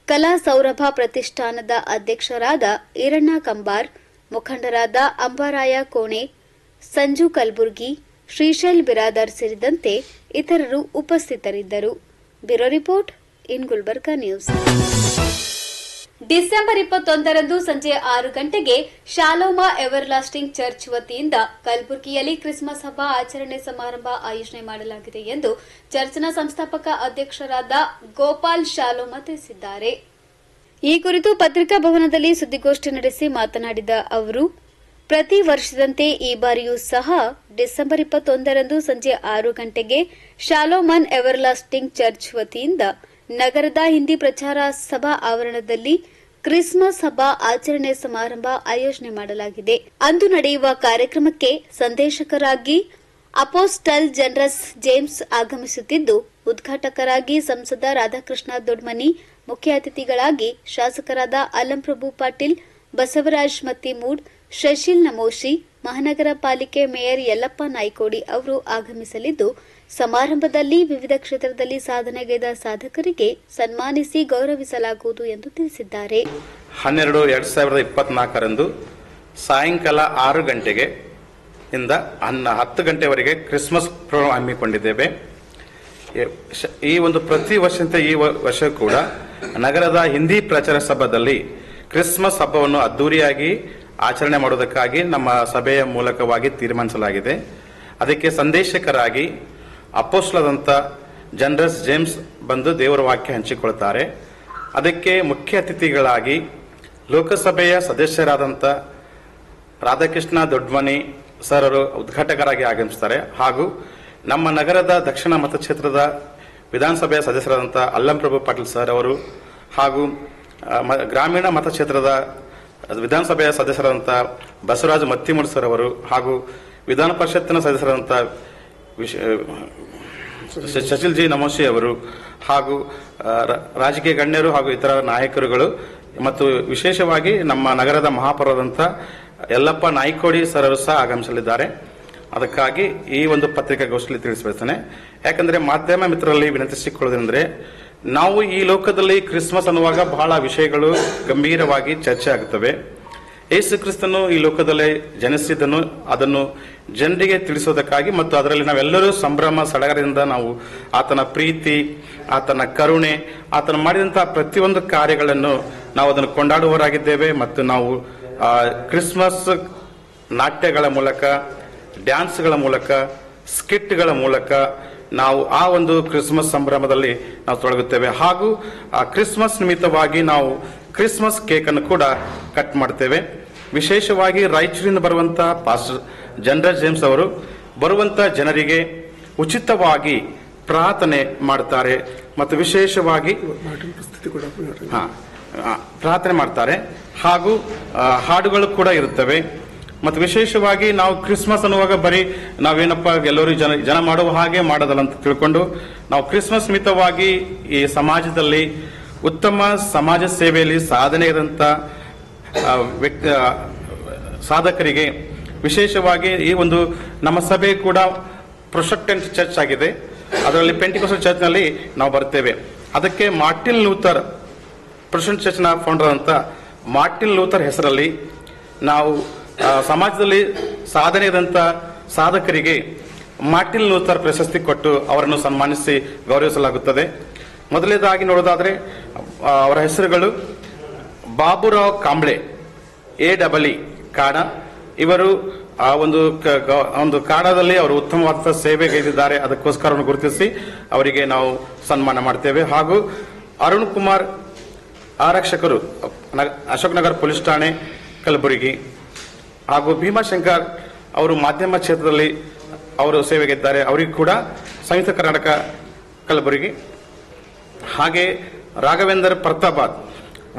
ಕಲಾ ಸೌರಭ ಪ್ರತಿಷ್ಠಾನದ ಅಧ್ಯಕ್ಷರಾದ ಈರಣ್ಣ ಕಂಬಾರ್, ಮುಖಂಡರಾದ ಅಂಬಾರಾಯ ಕೋಣೆ, ಸಂಜು ಕಲಬುರ್ಗಿ, ಶ್ರೀಶೈಲ್ ಬಿರಾದರ್ ಸೇರಿದಂತೆ ಇತರರು ಉಪಸ್ಥಿತರಿದ್ದರು. Bureau report in Gulbarga news. December 21ರಂದು ಸಂಜೆ 6 ಗಂಟೆಗೆ ಶಾಲೋಮಾ ಎವರ್ಲಾಸ್ಟಿಂಗ್ ಚರ್ಚ್ ವತಿಯಿಂದ ಕಲಬುರಗಿಯಲ್ಲಿ ಕ್ರಿಸ್ಮಸ್ ಹಬ್ಬ ಆಚರಣೆ ಸಮಾರಂಭ ಆಯೋಜನೆ ಮಾಡಲಾಗಿದೆ ಎಂದು ಚರ್ಚ್ನ ಸಂಸ್ಥಾಪಕ ಅಧ್ಯಕ್ಷರಾದ ಗೋಪಾಲ್ ಶಾಲೋಮಾ ತಿಳಿಸಿದ್ದಾರೆ. ಈ ಕುರಿತು ಪತ್ರಿಕಾ ಭವನದಲ್ಲಿ ಸುದ್ದಿಗೋಷ್ಠಿ ನಡೆಸಿ ಮಾತನಾಡಿದ ಅವರು, ಪ್ರತಿ ವರ್ಷದಂತೆ ಈ ಬಾರಿಯೂ ಸಹ ಡಿಸೆಂಬರ್ 21ರಂದು ಸಂಜೆ 6 ಗಂಟೆಗೆ ಶಾಲೋಮನ್ ಎವರ್ಲಾಸ್ಟಿಂಗ್ ಚರ್ಚ್ ವತಿಯಿಂದ ನಗರದ ಹಿಂದಿ ಪ್ರಚಾರ ಸಭಾ ಆವರಣದಲ್ಲಿ ಕ್ರಿಸ್ಮಸ್ ಹಬ್ಬ ಆಚರಣೆ ಸಮಾರಂಭ ಆಯೋಜನೆ ಮಾಡಲಾಗಿದೆ. ಅಂದು ನಡೆಯುವ ಕಾರ್ಯಕ್ರಮಕ್ಕೆ ಸಂದೇಶಕರಾಗಿ ಅಪೋಸ್ಟಲ್ ಜನರಸ್ ಜೇಮ್ಸ್ ಆಗಮಿಸುತ್ತಿದ್ದು, ಉದ್ಘಾಟಕರಾಗಿ ಸಂಸದ ರಾಧಾಕೃಷ್ಣ ದೊಡ್ಮನಿ, ಮುಖ್ಯ ಅತಿಥಿಗಳಾಗಿ ಶಾಸಕರಾದ ಅಲ್ಲಂಪ್ರಭು ಪಾಟೀಲ್, ಬಸವರಾಜ್ ಮತ್ತಿಮೂಡ್, ಶಶಿಲ್ ನಮೋಶಿ, ಮಹಾನಗರ ಪಾಲಿಕೆ ಮೇಯರ್ ಯಲ್ಲಪ್ಪ ನಾಯ್ಕೋಡಿ ಅವರು ಆಗಮಿಸಲಿದ್ದು, ಸಮಾರಂಭದಲ್ಲಿ ವಿವಿಧ ಕ್ಷೇತ್ರದಲ್ಲಿ ಸಾಧನೆಗೈದ ಸಾಧಕರಿಗೆ ಸನ್ಮಾನಿಸಿ ಗೌರವಿಸಲಾಗುವುದು ಎಂದು ತಿಳಿಸಿದ್ದಾರೆ. 12/2024ರಂದು ಸಾಯಂಕಾಲ 6 ಗಂಟೆಗೆ ಇಂದ 10 ಗಂಟೆವರೆಗೆ ಕ್ರಿಸ್ಮಸ್ ಪ್ರೋಗ್ರಾಂ ಹಮ್ಮಿಕೊಂಡಿದ್ದೇವೆ. ಈ ಒಂದು ಪ್ರತಿ ವರ್ಷದಂತೆ ಈ ವರ್ಷ ಕೂಡ ನಗರದ ಹಿಂದಿ ಪ್ರಚಾರ ಸಭಾದಲ್ಲಿ ಕ್ರಿಸ್ಮಸ್ ಹಬ್ಬವನ್ನು ಅದ್ದೂರಿಯಾಗಿ ಆಚರಣೆ ಮಾಡುವುದಕ್ಕಾಗಿ ನಮ್ಮ ಸಭೆಯ ಮೂಲಕವಾಗಿ ತೀರ್ಮಾನಿಸಲಾಗಿದೆ. ಅದಕ್ಕೆ ಸಂದೇಶಕರಾಗಿ ಅಪೋಸ್ಟಲದಂತ ಜನರಸ್ ಜೇಮ್ಸ್ ಬಂದು ದೇವರ ವಾಕ್ಯ ಹಂಚಿಕೊಳ್ತಾರೆ. ಅದಕ್ಕೆ ಮುಖ್ಯ ಅತಿಥಿಗಳಾಗಿ ಲೋಕಸಭೆಯ ಸದಸ್ಯರಾದಂಥ ರಾಧಾಕೃಷ್ಣ ದೊಡ್ಮನಿ ಸರ್ ಅವರು ಉದ್ಘಾಟಕರಾಗಿ ಆಗಮಿಸುತ್ತಾರೆ. ಹಾಗೂ ನಮ್ಮ ನಗರದ ದಕ್ಷಿಣ ಮತಕ್ಷೇತ್ರದ ವಿಧಾನಸಭೆಯ ಸದಸ್ಯರಾದಂಥ ಅಲ್ಲಂಪ್ರಭು ಪಾಟೀಲ್ ಸರ್ ಅವರು ಹಾಗೂ ಗ್ರಾಮೀಣ ಮತಕ್ಷೇತ್ರದ ವಿಧಾನಸಭೆಯ ಸದಸ್ಯರಾದಂಥ ಬಸವರಾಜ ಮತ್ತಿಮೂಡ್ ಸರ್ ಅವರು ಹಾಗೂ ವಿಧಾನ ಪರಿಷತ್ತಿನ ಸದಸ್ಯರಾದಂಥ ಶಶಿಲ್ ಜಿ ನಮೋಶಿ ಅವರು ಹಾಗೂ ರಾಜಕೀಯ ಗಣ್ಯರು ಹಾಗೂ ಇತರ ನಾಯಕರುಗಳು ಮತ್ತು ವಿಶೇಷವಾಗಿ ನಮ್ಮ ನಗರದ ಮಹಾಪೌರರಾದಂಥ ಯಲ್ಲಪ್ಪ ನಾಯ್ಕೋಡಿ ಸರ್ ಅವರು ಸಹ ಆಗಮಿಸಲಿದ್ದಾರೆ. ಅದಕ್ಕಾಗಿ ಈ ಒಂದು ಪತ್ರಿಕಾಗೋಷ್ಠಿಯಲ್ಲಿ ತಿಳಿಸಬಯಸ್ತೇನೆ. ಯಾಕಂದ್ರೆ ಮಾಧ್ಯಮ ಮಿತ್ರರಲ್ಲಿ ವಿನಂತಿಸಿಕೊಳ್ಳೋದಂದ್ರೆ, ನಾವು ಈ ಲೋಕದಲ್ಲಿ ಕ್ರಿಸ್ಮಸ್ ಅನ್ನುವಾಗ ಬಹಳ ವಿಷಯಗಳು ಗಂಭೀರವಾಗಿ ಚರ್ಚೆ ಆಗುತ್ತವೆ. ಯೇಸು ಕ್ರಿಸ್ತನು ಈ ಲೋಕದಲ್ಲಿ ಜನಿಸಿದನು, ಅದನ್ನು ಜನರಿಗೆ ತಿಳಿಸೋದಕ್ಕಾಗಿ ಮತ್ತು ಅದರಲ್ಲಿ ನಾವೆಲ್ಲರೂ ಸಂಭ್ರಮ ಸಡಗರದಿಂದ ನಾವು ಆತನ ಪ್ರೀತಿ, ಆತನ ಕರುಣೆ, ಆತನ ಮಾಡಿದಂತಹ ಪ್ರತಿಯೊಂದು ಕಾರ್ಯಗಳನ್ನು ನಾವು ಅದನ್ನು ಕೊಂಡಾಡುವವರಾಗಿದ್ದೇವೆ. ಮತ್ತು ನಾವು ಕ್ರಿಸ್ಮಸ್ ನಾಟ್ಯಗಳ ಮೂಲಕ, ಡ್ಯಾನ್ಸ್ಗಳ ಮೂಲಕ, ಸ್ಕಿಟ್ಗಳ ಮೂಲಕ ನಾವು ಆ ಒಂದು ಕ್ರಿಸ್ಮಸ್ ಸಂಭ್ರಮದಲ್ಲಿ ನಾವು ತೊಡಗುತ್ತೇವೆ. ಹಾಗೂ ಆ ಕ್ರಿಸ್ಮಸ್ ನಿಮಿತ್ತವಾಗಿ ನಾವು ಕ್ರಿಸ್ಮಸ್ ಕೇಕ್ ಅನ್ನು ಕೂಡ ಕಟ್ ಮಾಡ್ತೇವೆ. ವಿಶೇಷವಾಗಿ ರಾಯಚೂರಿನಿಂದ ಬರುವಂತಹ ಪಾಸ್ಟರ್ ಜನರಸ್ ಜೇಮ್ಸ್ ಅವರು ಬರುವಂತಹ ಜನರಿಗೆ ಉಚಿತವಾಗಿ ಪ್ರಾರ್ಥನೆ ಮಾಡ್ತಾರೆ ಮತ್ತು ವಿಶೇಷವಾಗಿ ಪ್ರಾರ್ಥನೆ ಮಾಡ್ತಾರೆ. ಹಾಗೂ ಹಾಡುಗಳು ಕೂಡ ಇರುತ್ತವೆ. ಮತ್ತು ವಿಶೇಷವಾಗಿ ನಾವು ಕ್ರಿಸ್ಮಸ್ ಅನ್ನುವಾಗ ಬರೀ ನಾವೇನಪ್ಪ ಎಲ್ಲರೂ ಜನ ಮಾಡುವ ಹಾಗೆ ಮಾಡೋದಲ್ಲ ಅಂತ ತಿಳ್ಕೊಂಡು, ನಾವು ಕ್ರಿಸ್ಮಸ್ ನಿಮಿತ್ತವಾಗಿ ಈ ಸಮಾಜದಲ್ಲಿ ಉತ್ತಮ ಸಮಾಜ ಸೇವೆಯಲ್ಲಿ ಸಾಧನೆ ಇರುವಂತ ಸಾಧಕರಿಗೆ ವಿಶೇಷವಾಗಿ ಈ ಒಂದು ನಮ್ಮ ಸಭೆ ಕೂಡ ಪ್ರೊಟೆಸ್ಟೆಂಟ್ ಚರ್ಚ್ ಆಗಿದೆ. ಅದರಲ್ಲಿ ಪೆಂಟಿಕೋಸ್ಟಲ್ ಚರ್ಚ್ನಲ್ಲಿ ನಾವು ಬರ್ತೇವೆ. ಅದಕ್ಕೆ ಮಾರ್ಟಿನ್ ಲೂಥರ್, ಪ್ರೊಟೆಸ್ಟೆಂಟ್ ಚರ್ಚ್ನ ಫೌಂಡರ್ ಅಂತ ಮಾರ್ಟಿನ್ ಲೂಥರ್ ಹೆಸರಲ್ಲಿ ನಾವು ಸಮಾಜದಲ್ಲಿ ಸಾಧನೆ ಇದ್ದಂತ ಸಾಧಕರಿಗೆ ಮಾರ್ಟಿನ್ ಲೂಥರ್ ಪ್ರಶಸ್ತಿ ಕೊಟ್ಟು ಅವರನ್ನು ಸನ್ಮಾನಿಸಿ ಗೌರವಿಸಲಾಗುತ್ತದೆ. ಮೊದಲನೇದಾಗಿ ನೋಡೋದಾದ್ರೆ ಅವರ ಹೆಸರುಗಳು ಬಾಬುರಾವ್ ಕಾಂಬ್ಳೆ, AEE ಕಾಡ. ಇವರು ಆ ಒಂದು ಕಾಡದಲ್ಲಿ ಅವರು ಉತ್ತಮವಾದ ಸೇವೆಗೈದಿದ್ದಾರೆ. ಅದಕ್ಕೋಸ್ಕರ ಗುರುತಿಸಿ ಅವರಿಗೆ ನಾವು ಸನ್ಮಾನ ಮಾಡ್ತೇವೆ. ಹಾಗೂ ಅರುಣ್ ಕುಮಾರ್ ಆರಕ್ಷಕರು, ಅಶೋಕ್ ನಗರ್ ಪೊಲೀಸ್ ಠಾಣೆ, ಕಲಬುರಗಿ. ಹಾಗೂ ಭೀಮಾಶಂಕರ್ ಅವರು ಮಾಧ್ಯಮ ಕ್ಷೇತ್ರದಲ್ಲಿ ಅವರು ಸೇವೆಗಿದ್ದಾರೆ. ಅವರಿಗೂ ಕೂಡ ಸಂಯುಕ್ತ ಕರ್ನಾಟಕ ಕಲಬುರಗಿ. ಹಾಗೆ ರಾಘವೇಂದ್ರ ಪ್ರತಾಪಾದ್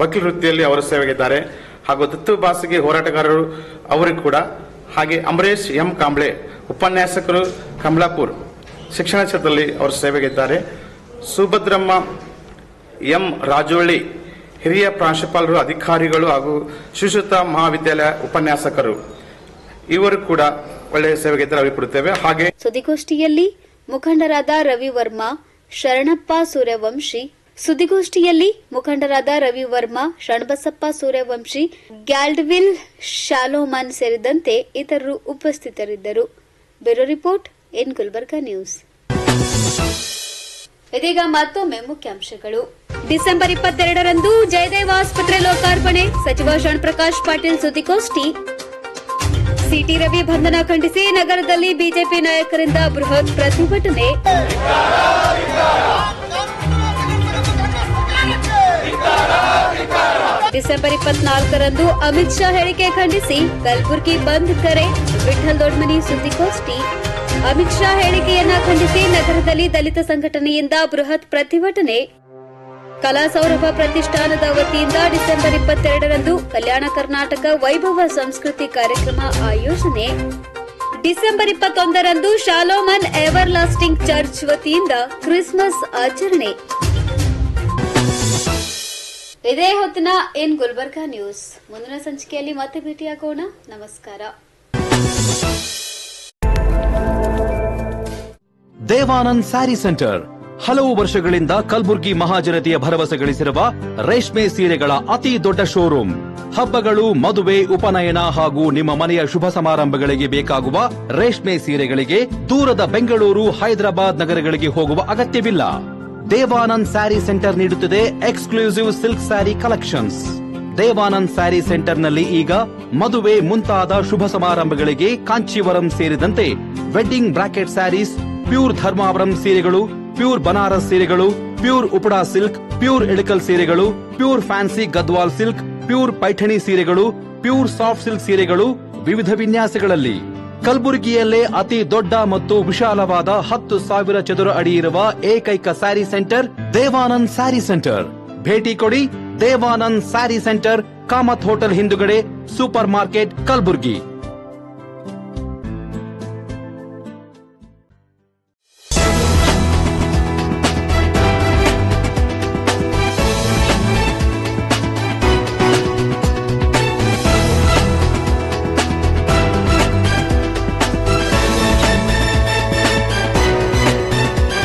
ವಕೀಲ ವೃತ್ತಿಯಲ್ಲಿ ಅವರು ಸೇವೆಗಿದ್ದಾರೆ. ಹಾಗೂ ದತ್ತು ಭಾಷೆಗೆ ಹೋರಾಟಗಾರರು ಅವರಿಗೂ ಕೂಡ. ಹಾಗೆ ಅಂಬರೀಶ್ ಎಂ ಕಾಂಬ್ಳೆ ಉಪನ್ಯಾಸಕರು, ಕಮಲಾಪುರ್ ಶಿಕ್ಷಣ ಕ್ಷೇತ್ರದಲ್ಲಿ ಅವರು ಸೇವೆಗಿದ್ದಾರೆ. ಸುಭದ್ರಮ್ಮ ಎಂ ರಾಜೋಳಿ, ಹಿರಿಯ ಪ್ರಾಂಶುಪಾಲರು, ಅಧಿಕಾರಿಗಳು ಹಾಗೂ ಶಿಶುತಾ ಮಹಾವಿದ್ಯಾಲಯ ಉಪನ್ಯಾಸಕರು, ಇವರು ಕೂಡ ಒಳ್ಳೆಯ ಸೇವೆಗೆ ಅಭಿಪಡುತ್ತೇವೆ. ಹಾಗೆ ಸುದ್ದಿಗೋಷ್ಠಿಯಲ್ಲಿ ಮುಖಂಡರಾದ ರವಿ ವರ್ಮಾ, ಶರಣಪ್ಪ ಸೂರ್ಯವಂಶಿ, ಶರಣಬಸಪ್ಪ ಸೂರ್ಯವಂಶಿ, ಗ್ಯಾಲ್ಡ್ವಿಲ್ ಶಾಲೋಮನ್ ಸೇರಿದಂತೆ ಇತರರು ಉಪಸ್ಥಿತರಿದ್ದರು. Bureau report in Gulbarga news. ಇದೀಗ ಮತ್ತೊಮ್ಮೆ ಮುಖ್ಯಾಂಶಗಳು. ಡಿಸೆಂಬರ್ 22ರಂದು ಜಯದೇವ ಆಸ್ಪತ್ರೆ ಲೋಕಾರ್ಪಣೆ, ಸಚಿವ ಶರಣಪ್ರಕಾಶ್ ಪಾಟೀಲ್ ಸುದ್ದಿಗೋಷ್ಠಿ. ಸಿಟಿ ರವಿ ಬಂಧನ ಖಂಡಿಸಿ ನಗರದಲ್ಲಿ ಬಿಜೆಪಿ ನಾಯಕರಿಂದ ಬೃಹತ್ ಪ್ರತಿಭಟನೆ. ಡಿಸೆಂಬರ್ 24ರಂದು ಅಮಿತ್ ಶಾ ಹೇಳಿಕೆ ಖಂಡಿಸಿ ಕಲಬುರಗಿ ಬಂದ್ ಕರೆ, ವಿಠಲ್ ದೊಡ್ಮನಿ ಸುದ್ದಿಗೋಷ್ಠಿ. ಅಮಿತ್ ಶಾ ಹೇಳಿಕೆಯನ್ನ ಖಂಡಿಸಿ ನಗರದಲ್ಲಿ ದಲಿತ ಸಂಘಟನೆಯಿಂದ ಬೃಹತ್ ಪ್ರತಿಭಟನೆ. ಕಲಾಸೌರಭ ಪ್ರತಿಷ್ಠಾನದ ವತಿಯಿಂದ ಡಿಸೆಂಬರ್ 22ರಂದು ಕಲ್ಯಾಣ ಕರ್ನಾಟಕ ವೈಭವ ಸಂಸ್ಕೃತಿ ಕಾರ್ಯಕ್ರಮ ಆಯೋಜನೆ. ಡಿಸೆಂಬರ್ 21ರಂದು ಶಾಲೋಮನ್ ಎವರ್ ಲಾಸ್ಟಿಂಗ್ ಚರ್ಚ್ ವತಿಯಿಂದ ಕ್ರಿಸ್ಮಸ್ ಆಚರಣೆ. ಇದೇ ಹೊತ್ತಿನ ಇನ್ ಗುಲ್ಬರ್ಗಾ ನ್ಯೂಸ್. ಮುಂದಿನ ಸಂಚಿಕೆಯಲ್ಲಿ ಮತ್ತೆ ಭೇಟಿಯಾಗೋಣ. ನಮಸ್ಕಾರ. ದೇವಾನಂದ್ ಸ್ಯಾರಿ ಸೆಂಟರ್ ಹಲವು ವರ್ಷಗಳಿಂದ ಕಲಬುರ್ಗಿ ಮಹಾಜನತೆಯ ಭರವಸೆ ಗಳಿಸಿರುವ ರೇಷ್ಮೆ ಸೀರೆಗಳ ಅತಿ ದೊಡ್ಡ ಶೋರೂಮ್. ಹಬ್ಬಗಳು, ಮದುವೆ, ಉಪನಯನ ಹಾಗೂ ನಿಮ್ಮ ಮನೆಯ ಶುಭ ಸಮಾರಂಭಗಳಿಗೆ ಬೇಕಾಗುವ ರೇಷ್ಮೆ ಸೀರೆಗಳಿಗೆ ದೂರದ ಬೆಂಗಳೂರು, ಹೈದರಾಬಾದ್ ನಗರಗಳಿಗೆ ಹೋಗುವ ಅಗತ್ಯವಿಲ್ಲ. ದೇವಾನಂದ್ ಸ್ಯಾರಿ ಸೆಂಟರ್ ನೀಡುತ್ತಿದೆ exclusive silk sari collections. Devanand sari ಸೆಂಟರ್ನಲ್ಲಿ ಈಗ ಮದುವೆ ಮುಂತಾದ ಶುಭ ಸಮಾರಂಭಗಳಿಗೆ ಕಾಂಚೀವರಂ ಸೇರಿದಂತೆ wedding brocade sarees, pure Dharmavaram ಸೀರೆಗಳು, ಪ್ಯೂರ್ ಬನಾರಸ್ ಸೀರೆಗಳು, pure Uppada silk, pure Ilkal ಸೀರೆಗಳು, pure fancy Gadwal silk, pure Paithani ಸೀರೆಗಳು, ಪ್ಯೂರ್ ಸಾಫ್ಟ್ ಸಿಲ್ಕ್ ಸೀರೆಗಳು ವಿವಿಧ ವಿನ್ಯಾಸಗಳಲ್ಲಿ. ಕಲಬುರಗಿಯಲ್ಲೇ ಅತಿ ದೊಡ್ಡ ಮತ್ತು ವಿಶಾಲವಾದ 10,000 ಚದುರ ಅಡಿ ಇರುವ ಏಕೈಕ ಸ್ಯಾರಿ ಸೆಂಟರ್ ದೇವಾನಂದ್ ಸ್ಯಾರಿ ಸೆಂಟರ್. ಭೇಟಿ ಕೊಡಿ. ದೇವಾನಂದ್ ಸ್ಯಾರಿ ಸೆಂಟರ್, ಕಾಮತ್ ಹೋಟೆಲ್ ಹಿಂದುಗಡೆ, ಸೂಪರ್ ಮಾರ್ಕೆಟ್, ಕಲಬುರಗಿ.